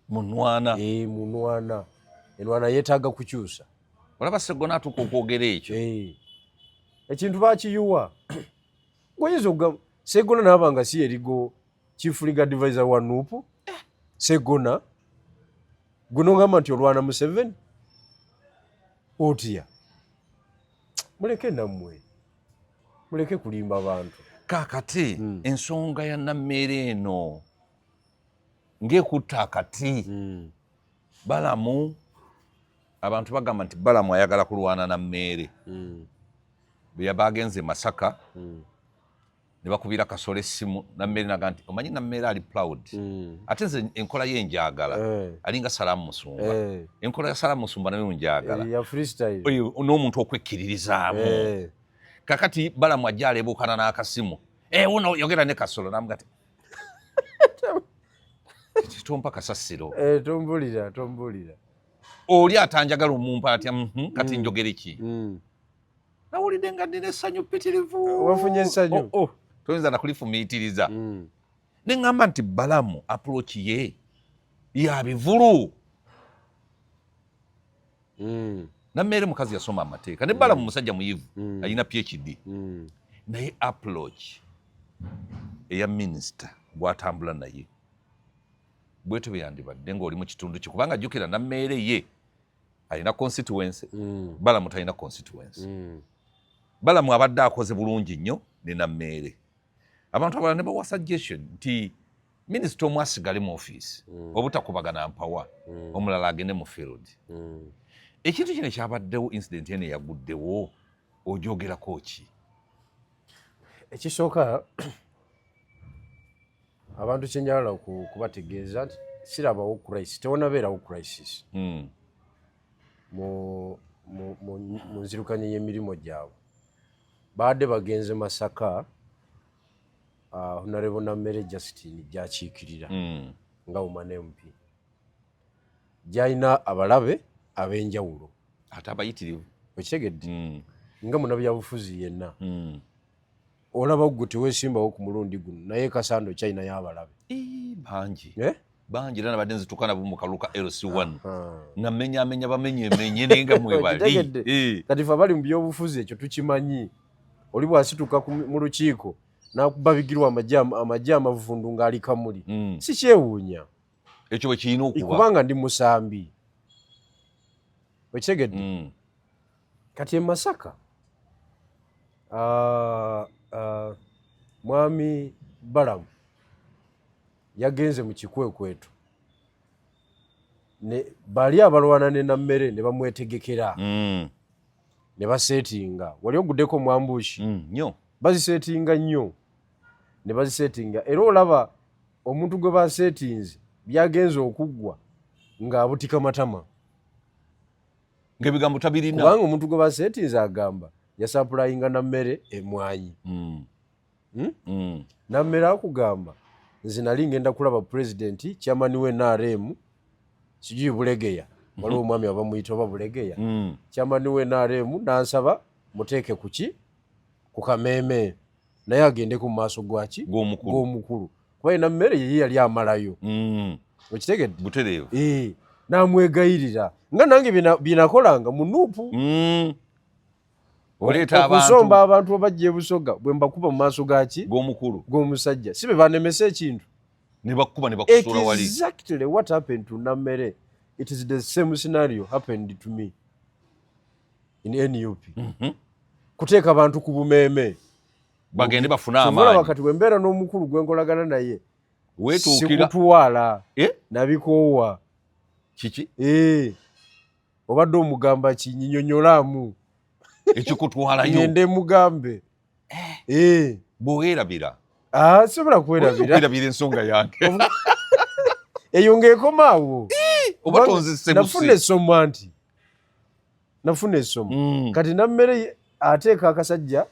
munwana enwana yeetaaga kukyusa. olaba Segona atuuka okwogera ekyo ekintu baakiyuwa goyinza okugamba Segona naaba nga si erigo chief legal advisor wa Nuupu Segona gwe n'ogamba nti olwana Museveni otya muleke nammwe muleke kulimba bantu. Kaakati ensonga ya Nammeere eno ng'ekutta akati Balamu abantu bagamba nti Balamu ayagala kulwana Nammeere bwe bagenze Masaka ne bakubira Kasolo essimu Nammeere naga nti omanyi Nammeere ali proud ate nze enkola ye njagala alinga Salaamu Musumba enkola ya Salaamu Musumba nayo njagala ya freestyle n'omuntu okwekkiririzaamu. Kakati Balamu ajja aleebukana n'akasimu uno yogera ne Kasolo namuga ti tompa kasasiro tombulira oli atanjagala omumpa atya kati njogere ki nawulidde nga nnina essanyu ppitirivu wafunye essanyu toyinza nakulifumiitiriza ne ŋŋamba nti Balamu approach ye yabivulu Nammeere mukazi yasoma amateeka ne Balamu musajja muyivu alina PhD naye approach eya minisita gwatambula naye bwetyo byandibadde ng'oli mu kitundu kye kubanga jjukira nammeere ye alina constituency Balamu talina constituency Balamu abadde akoze bulungi nnyo ne nammeere abantu abalala ne bawa suggestion nti minisita omu asigale mu ofiisi obutakubagana mpawa omulala agende mu field ekintu kino kyabaddewo incident eno eyaguddewo ojogerako ki ekisooka abantu kyenjagala kubategeeza nti kirabawo crisis tewonabeerawo crisis mu nzirukanye y'emirimu gyabwe baadde bagenze Masaka Honorable Nammere Justine gyakiikirira nga Woman MP gyalina abalabe ab'enjawulo ate abayitirivu okitegedde nga munnabyabufuzi yenna olaba gwe teweesimbawo ku mulundi guno naye Kasando kyalinayo abalabe bangi era nabadde nzituka nabo mu kalulu ka LC1 namenyaamenya bamenyeemenye naye nga mwebali kati fe abali mu byobufuzi ekyo tukimanyi oli bw'asituka mu lukiiko n'akuba bigirwa amagye amavundu ng'ali kamuli si kyewuunya ekyo bwe kirina okuba kubanga ndi musambi okitegedde kati e Masaka mwami Balamu yagenze mu kikwekweto bali abalwana ne Nammere ne bamwetegekera ne basetinga wali oguddeko mwambushi nnyo bazisetinga nnyo ne bazisetinga era olaba omuntu gwe basetinze byagenze okuggwa ng'abutika matama ng'ebigambo tabirina kubanga omuntu gwe basetinze agamba yasapulayinga Nammere emwanyi Nammere akugamba nze nali ngenda kulaba pulezidenti chairman we NRM sijui Bulegeya waliwo omwami abamuyita oba Bulegeya chairman we NRM nansaba muteeke kuki ku kameeme naye agende ku maaso gwaki gw'omukulu kuba Nammere ye yali amalayo okitegedde butereevu namwegayirira nga nange binakolanga mu nuupu oleeta okusomba abantu abajja ebusoga bwe mbakuba mu maaso gaki gw'omukulu gw'omusajja si be banemesa ekintu ne bakuba ne bakusuula wali exactly what happened to Nammere it is the same scenario happened to me in NUP kuteeka abantu ku bumeeme bagende bafuna amaanyi wakati wembeera n'omukulu gwenkolagana naye weetuukira sikutwala nabikoowa kiki obadde omugamba kinyinyonyolaamu ekikutwalayo ngende mugambe bw'owerabira sobola kwerabira ensonga yange eyo ng'ekomaawo oba tonzise nafuna essomo anti nafuna essomo kati Nammere ateeka akasajja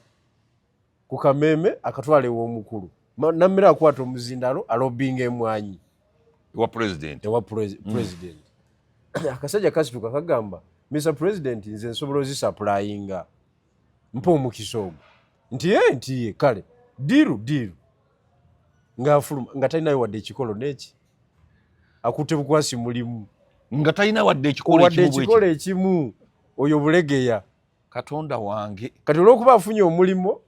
ku kameeme akatwala ew'omukulu Nammere akwata omuzindalo alobinga emwanyi ewa president akasajja kasituka kagamba Mr. President nze nsobola ozisaplayinga mpa omukisa ogwo nti kale diru ng'afuluma nga talinayo wadde ekikolo n'eki akutte bukwasi mulimu nga talina wadde ekikolo ekimu oyo Bulegeya Katonda wange kati olw'okuba afunye omulimu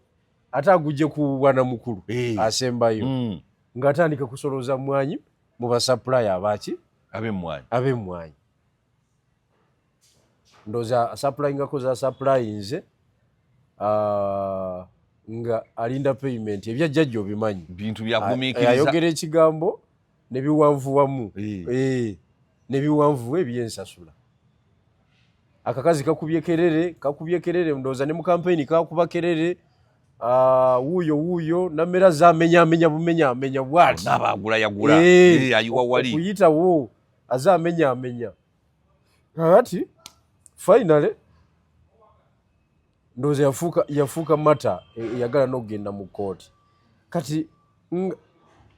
ate agujje ku bwanamukulu asembayo ng'atandika kusolooza mwanyi mu basapulaya abaki ab'emmwanyi ndowooza asaplayingako zasaplayinze nga alinda payment ebyajjajja obimanyi bintu byagumiikiriza ayogera ekigambo nebiwanvuwamu nebiwanvuwa ebyensasula akakazi kakubye kerere ndowooza ne mu kampeyini kakuba kerere wuuyo Nammere azamenyaamenya bumenyaamenya bwati n'abagula yagula ayiwa wali okuyitawo azamenyaamenya kakati finally ndowooza yafuuka mata eyagala n'okugenda mu kooti kati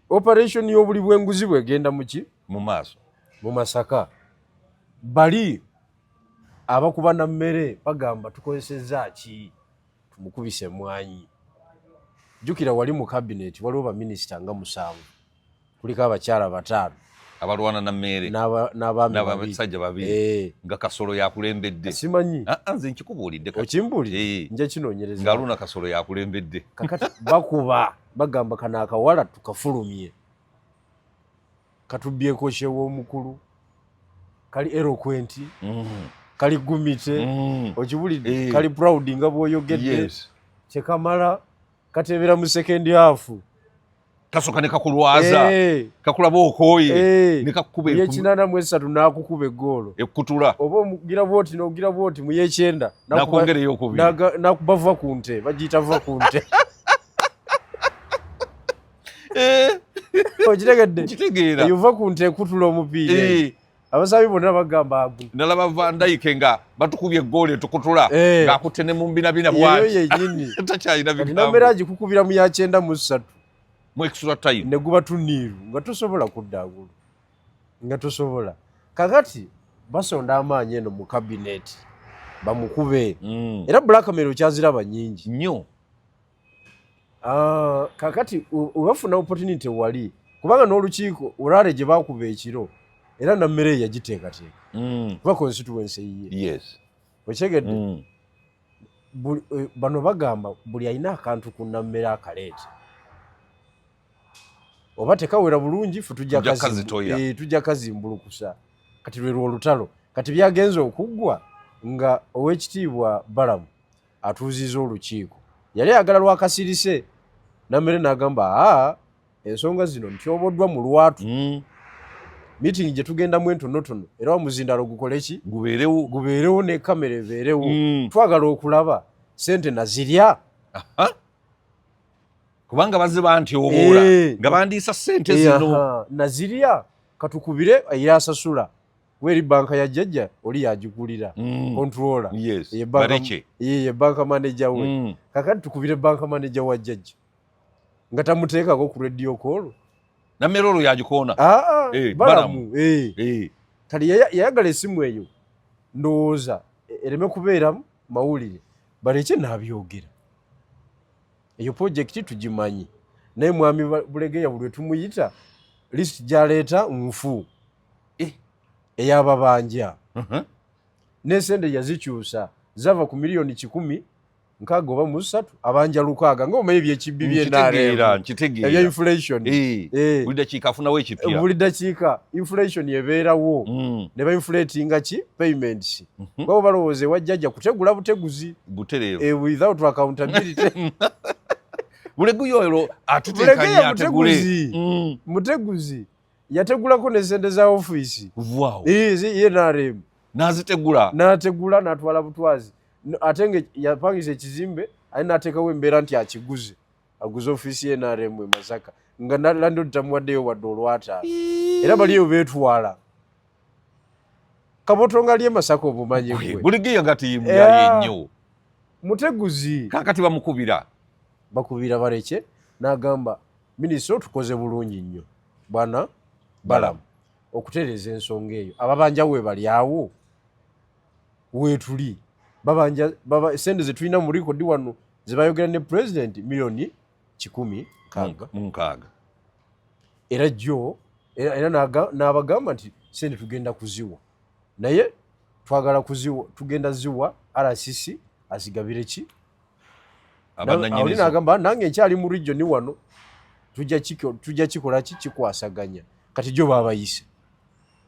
operation y'obuli bw'enguzi bwegenda muki mu maaso mu Masaka bali abakuba Nammere bagamba tukozesezza ki tumukubise emwanyi jjukira wali mu cabinet waliwo baminisita nga 7 kuliko abakyala 5 abalwana Nammere n'abasajja babiri nga Kasolo yakulembedde simanyi nze nkikubuulidde okimbuulire nja kinoonyereza nga Aruna Kasolo yakulembedde kakati bakuba bagamba kana akawala tukafulumye katubyeko shewo omukulu kali eloquent kali gumite okibulidde kali proud nga bwoyogedde kyekamala katebera mu second half kasoka ne kakulwaza kakulaba okooye ne kakuba yekinana mu 3 nakukuba egoolo ekutula oba omugira bwoti mu yekyenda nakongere okubiri nakubava ku nte bagiyita va ku nte okitegeera eyo va ku nte ekutula omupiira abasabi bonna bagamba agu nalaba Van Dijk nga batukubye egoolo etukutula ng'akutte ne mu mbinabina bwati eyo yenyini takyalina bigambo namera agikukubira mu yakyenda mu 3 mu extra time ne guba tuniiru nga tosobola kuddaagulu nga tosobola kakati basonda amaanyi eno mu kabineti bamukube era blackmail okyaziraba nnyingi nnyo kakati webafuna opportunity wali kubanga n'olukiiko olwale gye bakuba ekiro era nammere yagiteekateeka kuba constituency yiye okyegedde bano bagamba buli alina akantu ku nammere akaleete oba tekawera bulungi fe tujja kazimbulukusa kati lwe olutalo kati byagenze okuggwa nga ow'ekitiibwa Balamu atuuziza olukiiko yali ayagala lwakasirise nammere n'agamba ensonga zino ntyoboddwa mu lwatu meeting gye tugendamu entonotono era omuzindalo gukole ki gubeerewo ne kamera ebeerewo twagala okulaba sente nazirya kubanga baziba nti obula nga bandiisa ssente zino nazirya katukubire ayira asasula weri banka ya jjajja oli yagigulira controller ye banka manager we kakati tukubire banka manager wa jjajja nga tamuteekako ku radio call nammere olwo yagikoona Balamu kali yayagala essimu eyo ndowooza ereme kubeera mawulire baleke n'abyogera eyo projekiti tugimanyi naye mwami Bulegeya buli tumuyita lisiti gyaleeta nfu ey'ababanja n'esente yazikyusa zava ku miliyoni 100 nkaaga oba mu 3 abanja 600 ng'omanyi ebyekibbi byenaleera ebya inflation buli dakiika afunawo ekipya buli dakiika inflation ebeerawo ne bainflatinga ki payments babo balowooza ewajjajja kutegula buteguzi without accountability Bulegeya atuteekanya ategule muteguzi yategulako ne sente za ofiisi ye NRM n'ategula n'atwala butwazi ate nga yapangisa ekizimbe ali n'ateekawo embeera nti akiguze aguze ofiisi ye NRM e Masaka nga landlord tamuwaddeyo wadde olwataano era baliyo beetwala kabotonga ali e Masaka obumanyi gwe Bulegeya nga tiyimuyaye nnyo muteguzi kakati bakubira baleke n'agamba minisita tukoze bulungi nnyo bwana Balamu okutereeza ensonga eyo ababanja we bali awo weetuli babanja sente ze tulina mu likodi wano ze bayogera ne president miliyoni 16 era jjo era n'abagamba nti sente tugenda kuziwa naye twagala kuziwa tugenda ziwa RCC azigabire ki awuli n'agamba nange nkyali mu region wano tujja kikola ki kikwasaganya kati jjo babayise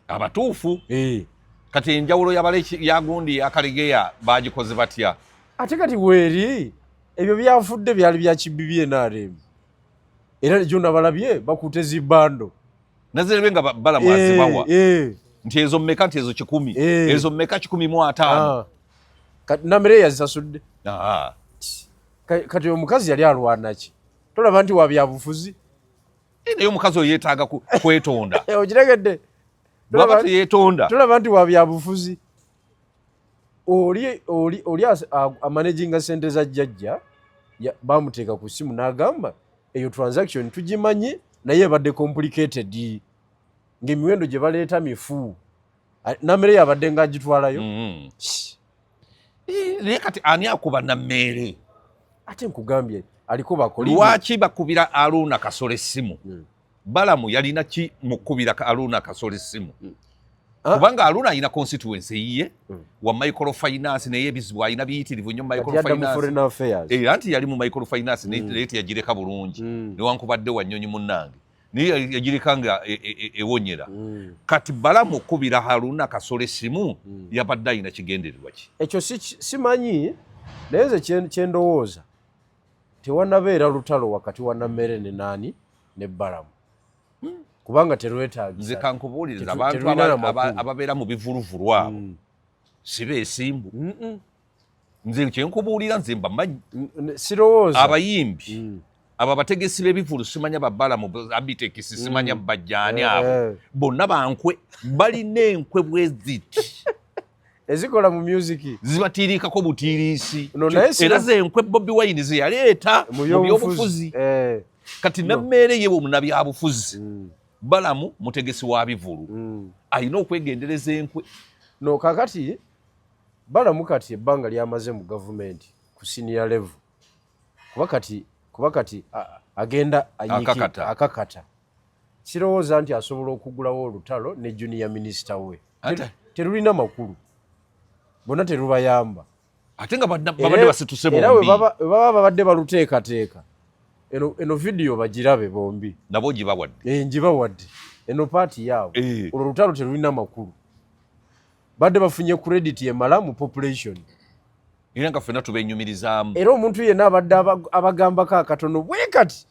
abatuufu kati enjawulo yagundi Akalegeya bagikoze batya ate kati weeri ebyo byafudde byali bya kibbi byenaremu era jjo nabalabye bakute zibando nazirebe nga Balamu azibawa nti ezo mmeka nti ezo 100 ezo mmeka 105 nammere yazisasudde kati omukazi yali alwana ki tolaba nti wabyabufuzi naye omukazi oyo yeetaaga kwetonda okiregedde bwaba teyeetonda tolaba nti wabyabufuzi oli amanaginga sente za jjajja bamuteeka ku ssimu n'agamba eyo transaction tugimanyi naye ebadde complicated ng'emiwendo gye baleeta mifu nammere yabadde ng'agitwalayo naye kati ani akuba nammere ate nkugambye aliko bakoli lwaki bakubira Aruna Kasolo essimu Balamu yalina ki mukubira Aruna Kasolo essimu kubanga Aruna alina constituency yiye wa microfinance naye ebizibu alina biyitirivu nnyo microfinance anti yali mu microfinance naye teyagireka bulungi newankubadde Wanyonyi munnange naye yagireka nga ewonyera kati Balamu okubira Haruna Kasolo essimu yabadde alina kigendererwa ki ekyo simanyi naye nze kyendowooza tewanabeera lutalo wakati wa Nammere ne nani ne Balamu kubanga terwetaagisa nze kankubuuliriza abantu ababeera mu bivuluvulu abo si beesimbu nze kyenkubuulira nze mbamanyi sirowooza abayimbi abo abategesi b'ebivulu simanya Balamu abitekisi simanya bajjaani abo bonna bankwe balina enkwe bwe ziti ezikola mu music zibatiirikako butiiriisi era zenkwe Bobi Wine ze yaleeta mu byobufuzi kati Nammere ye bwomuna byabufuzi Balamu mutegesi wa bivulu alina okwegendereza enkwe no kakati Balamu kati ebbanga lyamaze mu gavumenti ku senior level kuba kati agenda akakata sirowooza nti asobola okugulawo olutalo ne junior minister we terulina makulu bonna terubayamba ate nga babadde basituse bombi era baba babadde baluteekateeka eno video bagirabe bombi nabo gibawadde njibawadde eno paati yaabwe olwo lutalo terulina makulu badde bafunye credit emala mu population era nga ffenna tubenyumirizaamu era omuntu yenna abadde abagambako akatono bwe kati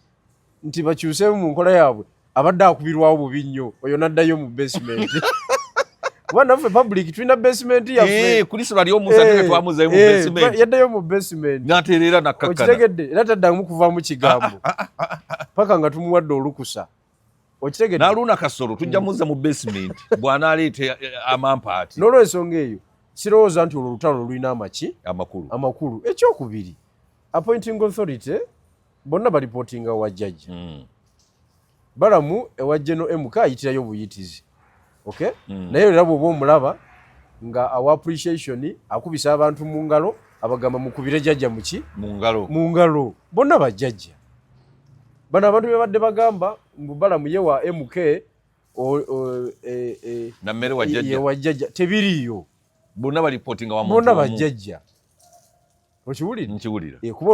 nti bakyuseemu mu nkola yaabwe abadde akubirwawo bubi nnyo oyo n'addayo mu basement kuba naffe public tulina basement yaffe kulisula ali omusatu twamuzayo mu basement yaddayo mu basement n'atereera nakkakana okitegedde era taddamu kuvaamu kigambo paka nga tumuwadde olukusa okitegedde n'Aruna Kasolo tujja muzza mu basement bw'anaaleeta amampaati n'olw'ensonga eyo sirowooza nti olwo lutalo lulina amakulu ekyokubiri appointing authority bonna balipootinga wa jjajja Balamu ewa General MK ayitirayo buyitizi okay naye era bw'oba omulaba nga awa appreciation akubisa abantu mu ngalo abagamba mukubire jjajja mu ngalo bonna bajjajja bano abantu bebadde bagamba mbu Balamu ye wa MK Nammere wa jjajja tebiriiyo bonna balipootinga wa muntu bonna bajjajja okiwulira kuba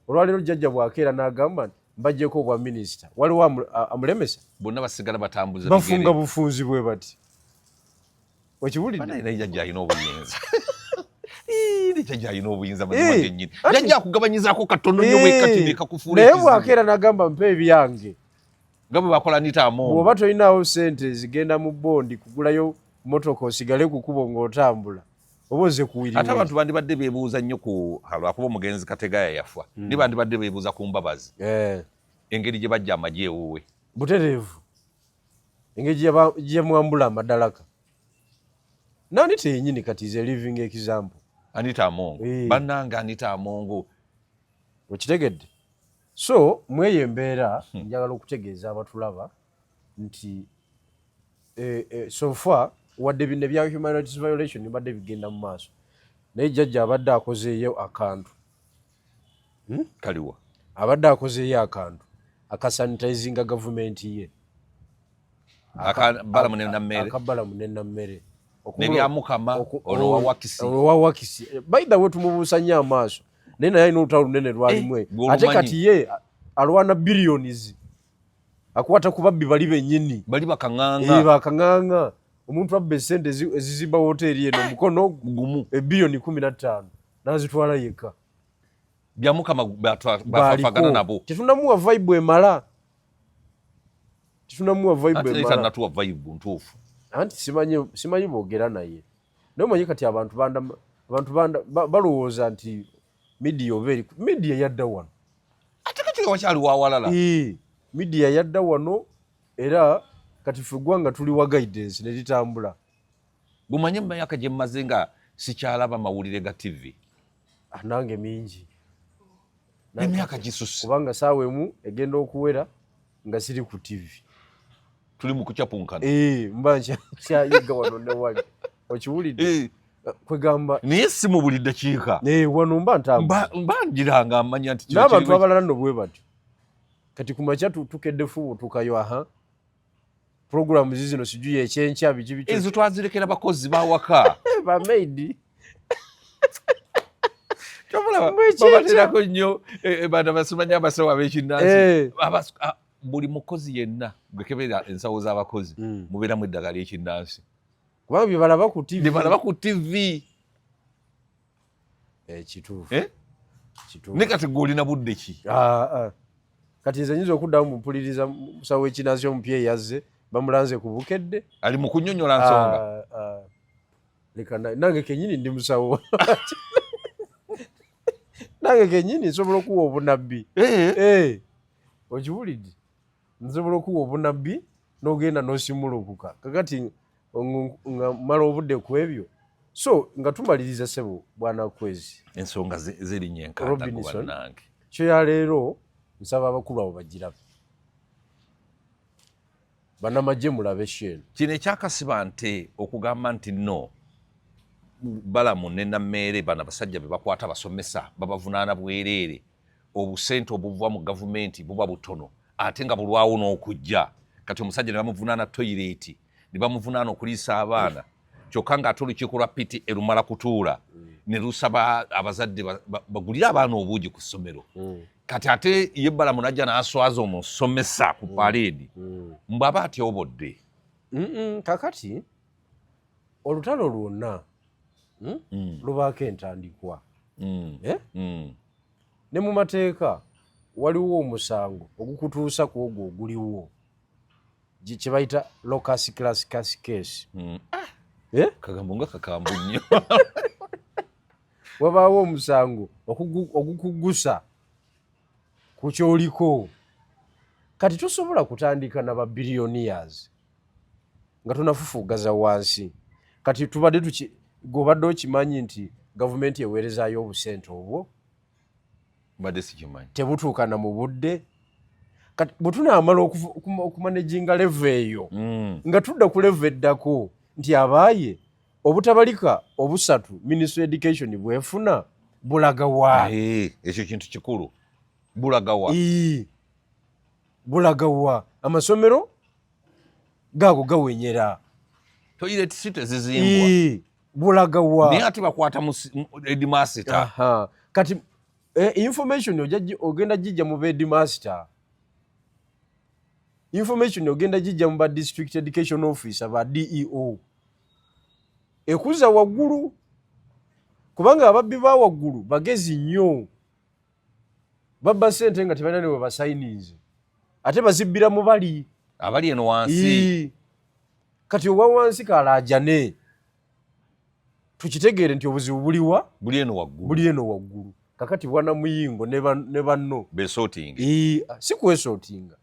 olwaleero jjajja bwakeera n'agamba mbajjeko obwa minisita waliwo amulemesa bonna basigala batambuza bafunga bufunzi bwe bati okiwulira naye jjajja alina obuyinza jjajja alina obuyinza mazima gennyini jjajja akugabanyizaako katono nnyo bwekati nekakufuula naye bwakeera n'agamba mpa ebyange nga bwe bakola nitaamu bw'oba tolinaawo sente zigenda mu bondi kugulayo motoka osigale ku kkubo ng'otambula oba oze kuwirira ate abantu bandibadde beebuuza nnyo ku lwakuba omugenzi Kategaya yafa ni bandibadde beebuuza ku Mbabazi engeri gye bajja amagye ewuwe butereevu engeri gye mwambula amadalaka nani teyenyini kati ze living example Anita Amongo bannanga Anita Amongo okitegedde so mweyo embeera njagala okutegeeza abatulaba nti so far wadde bino bya human rights violation badde bigenda mu maaso naye jjajja abadde akozeeyo akantu kaliwa abadde akozeeyo akantu akasanitizinga gavumenti ye Balamu ne Nammere akabalamu ne Nammere nebyamukama olwawakisi by the way tumubuusa nnyo amaaso naye naye alina olutalo lunene lwalimwe ate kati ye alwana billions akwata ku babbi bali bennyini bali bakaŋŋaŋa bakaŋŋaŋa omuntu abba essente ezizimba woteeri eno omukono gumu ebbiliyoni 15 n'azitwala yekka byamukama bafafagana nabo tetunamuwa vibe emala natuwa vibe ntuufu anti simanyi boogera naye naye omanyi kati abantu balowooza nti midiya oba eri midiya yadda wano ate kati wakyali wawalala midiya yadda wano era kati ffe eggwanga tuli wa guidance ne litambula gumanye mu myaka gye mmaze nga sikyalaba mawulire ga TV nange mingi emyaka gisusse kubanga saawa emu egenda okuwera nga siri ku TV tuli mu kucapunkana mba nkyayiga wano ne wali okiwulidde kwegamba naye si mu buli ddakiika wano mba ntambula mba njiranga amanya nti n'abantu abalala nno bwe batyo kati ku makya tukedde fubu tukayo program zino sijui ekyenkya biki ezo twazirekera bakozi bawaka ba maid babaterako nnyo bana basomanya abasawo ab'ekinnansi buli mukozi yenna gwekebera ensawo z'abakozi mubeeramu eddagala ekinnansi kubanga byebalaba ku TV byebalaba ku TV kituufu ne kati gw'olina budde ki kati nze nyinza okuddamu mumpuliriza musawo w'ekinnansi omupya eyazze bamulanze ku bukedde ali mu kunnyonnyola nsonga leka nange kenyini ndi musawo nange kenyini nsobola okuwa obunabbi okiwulidde nsobola okuwa obunabbi n'ogenda n'osimulukuka kakati nga mala obudde ku ebyo so nga tumaliriza sebo bwana kwezi ensonga zerinnya enkantagobannange kyo ya leero nsaba abakulu abo bagirabe bannamagye mulabe sheno kino ekyakasiba nte okugamba nti no balamu ne nammeere bano abasajja be bakwata basomesa babavunaana bwereere obusente obuva mu gavumenti buba butono ate nga bulwawo n'okujja kati omusajja ne bamuvunaana toyireeti ne bamuvunaana okuliisa abaana kyokka ng'ate olukiiko lwa piti erumala kutuula ne lusaba abazadde bagulire abaana obuugi ku ssomero kati ate ye balamu najja n'aswaza omusomesa ku paleedi mbw aba atyobodde kakati olutalo lwonna lubaako entandikwa ne mu mateeka waliwo omusango ogukutuusa ku ogwo oguliwo kye bayita locus classicus case kagambo nga kakambu nnyo wabaawo omusango ogukugusa ku kyoliko kati tosobola kutandika na babilioniers nga tonafufugaza wansi kati tubadde gobadde okimanyi nti gavumenti eweerezaayo obusente obwo badde sikimanyi tebutuukana mu budde kati bwe tunaamala okumanaginga leve eyo nga tudda ku leve eddako nti abaaye obutabalika obusatu ministry education bwefuna bulaga wa ekyo kintu kikulu bulaga wa bulaga wa amasomero gaago gawenyera toyireti si tezizimbwa bulaga wa naye ate bakwata mu headmaster kati information ogenda gijja mu headmaster information ogenda gijja mu ba district education officer ba DEO ekuza waggulu kubanga ababbi ba waggulu bagezi nnyo babba sente nga tebalina ne we basayinize ate bazibbira mu bali abali eno wansi kati owa wansi kalaajane tukitegeere nti obuzibu buliwa buli eno waggulu kakati bwana muyingo ne banno besooting si kwesootinga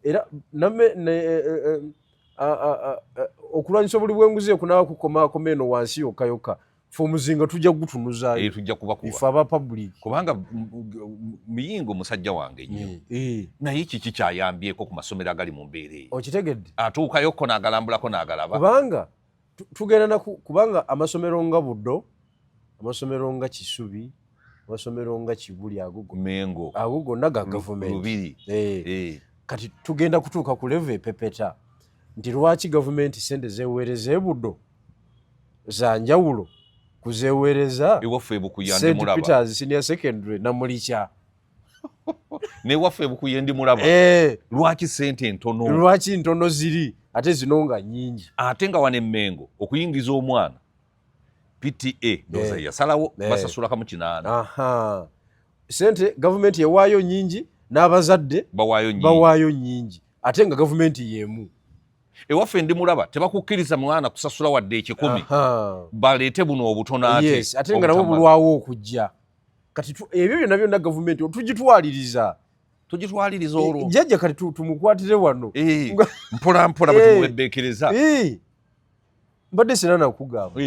era okulwanyisa obuli bw'enguzi okunaaba kukomaakoma eno wansi yokka fe omuzinga tujja gutunuzaayo tujja kubakuba ife aba public kubanga muyingo musajja wange nnyo naye kiki kyayambyeko ku masomero agali mu mbeera eyo okitegedde atuukayokko n'agalambulako n'agalaba kubanga tugenda kubanga amasomero nga Buddo amasomero nga Kisubi amasomero nga Kibuli Mengo ago gonna ga gavumenti Lubiri kati tugenda kutuuka ku level epepeta nti lwaki gavumenti sente zeeweereza e Buddo za njawulo kuzeeweereza ewaffe ebukuya ndi mulaba St. Peters Senior Secondary Namulikya newaffe ebukuya ndi mulaba lwaki sente ntono lwaki ntono ziri ate zino nga nnyingi ate nga wane Mengo okuyingiza omwana PTA ndoza yasalawo basasulaka mu 8 sente gavumenti ewaayo nnyingi n'abazadde bawaayo nnyingi ate nga gavumenti y'emu ewaffe ndi mulaba tebakukkiriza mwana kusasula wadde 10 baleete buno obutono ate nga nabo bulwawo okujja kati ebyo byonna byonna gavumenti tugitwaliriza olwo jjajja kati tumukwatire wano mpola mpola bwe tumuwebbeekereza mbadde sina nakugamba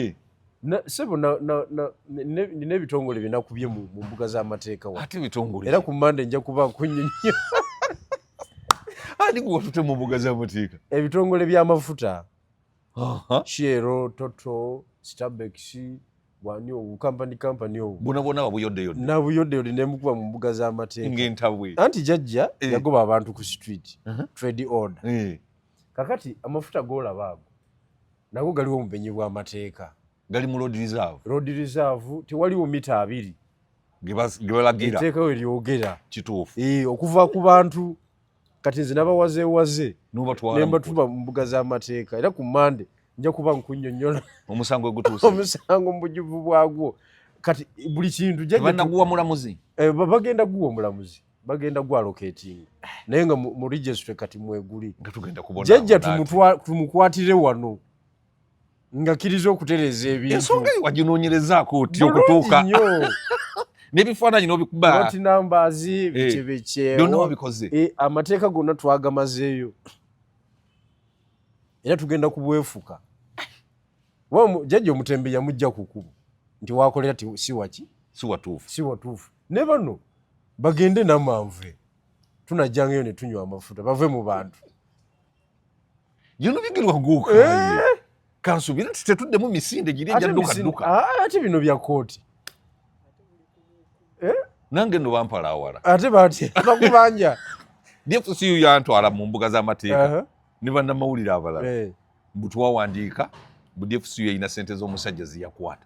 sebo nina ebitongole byenakubye mu mbuga z'amateeka era ku Mande nja kuba nkunyonyo ani kuwatute mu mbuga z'amateeka ebitongole by'amafuta Shell, Total, Starbucks wani kampani obu bonna babuyodeyodde nabuyodeyodde nemukuba mu mbuga z'amateeka ng'entabwe anti jjajja yagoba abantu ku street trade order kakati amafuta golaba ago nago galiwo omubenyi bw'amateeka gali mu road reserve tewaliwo mita 2 gebalagira etteeka we lyogera kituufu okuva ku bantu kati nze nabawazeewaze nemba tuba mu mbuga z'amateeka era ku Mande nja kuba nkunnyonnyola omusango gutuuse omusango mu bujuvu bwagwo kati buli kintu banaguwa mulamuzi bagenda guwa omulamuzi bagenda gwa locating naye nga mu registry kati mweguli nga tugenda kubona jjajja tumukwatire wano nga kiriza okutereeza ebintu ensonga waginoonyerezaako oti okutuuka n'ebifaananyi n'obikuba not numbers bikyebekye byonna wabikoze amateeka gonna twagamazeeyo era tugenda kubwefuka jjajja omutembe yamujja ku kkubo nti wakolera si watuufu ne bano bagende namanve tunajjangayo ne tunywa amafuta bave mu bantu gino bigirwa guukaye kansubira tetuddemu misinde giri ejadduka ate bino bya kooti nange no bampalaawala ate bati bakubanja DFCU yantwala mu mbuga z'amateeka ne bannamawulire abalala butwawandiika bu DFCU yayina sente z'omusajja ziyakwata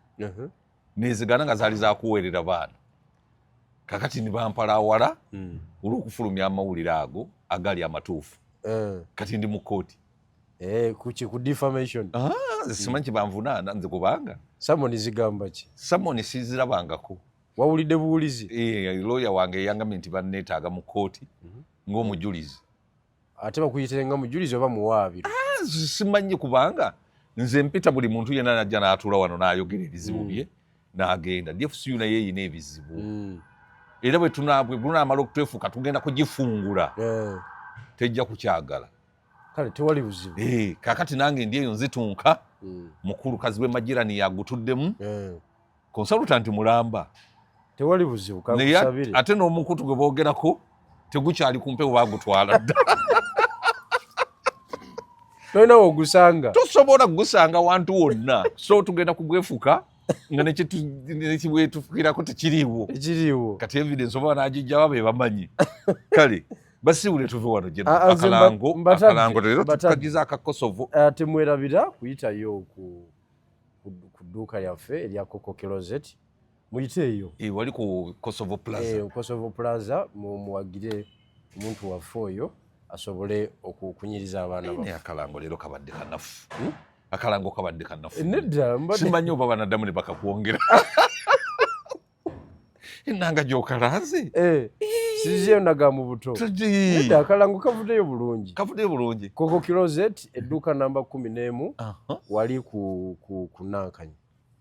nezigana nga zaali zakuweerera baana kakati ne bampalaawala olw'okufulumya amawulire ago agali amatuufu kati ndi mu kooti ku defamation simanyi kibanvunaana nze kubanga samoni zigamba ki samoni sizirabangako wawulidde buwulizi lawyer wange yangambye nti banneetaaga mu kooti ng'omujulizi ate bakuyitire nga mujulizi oba muwaabiro simanyi kubanga nze mpita buli muntu yenna najja n'atuula wano n'ayogera ebizibu bye n'agenda DFCU naye eyina ebizibu era bwe tunaamala okutwefuka tugenda kugifungula tejja kukyagala kale tewali buzibu kakati nange ndi eyo nzitunka mukulukazi w'emagirani yagutuddemu consultant mulamba tewali buzibu kakusabire ate n'omukutu gwe boogerako tegukyali ku mpewo bagutwala dda tolina wogusanga tosobola kugusanga wantu wonna so tugenda kugwefuka nga nekibwetufukirako tekiriiwo kati evidence oba nagijjawo be bamanyi kale basiwule tuve wano akalango leero tukagiza aka Kosovo temwerabira kuyitayo ku dduuka lyaffe erya Coco Closet muyiteeyo wali ku Kosovo Plaza muwagire omuntu waffe oyo asobole okukunyiriza abaana bafe akalango leero kabadde kanafu akalango kabadde kanafu nedda simanyi oba banaddamu ne bakakwongera enanga gyokalaze siziyo naga mu buto nedda akalango kavudeyo bulungi Coco Closet edduuka namba 11 wali ku Nankanyi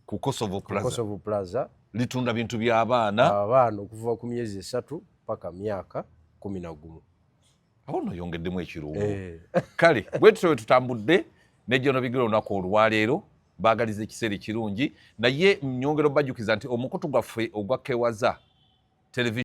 ku Kosovo Plaza litunda bintu by'abaana okuva ku myezi 3 paka myaka 11 awo no yongeddemu ekirungo kale bwe tutambudde nejjono bigiro olunaku olwaleero baagaliza ekiseera ekirungi naye nyongero bajjukiza nti omukutu gwaffe ogwa Kewaza television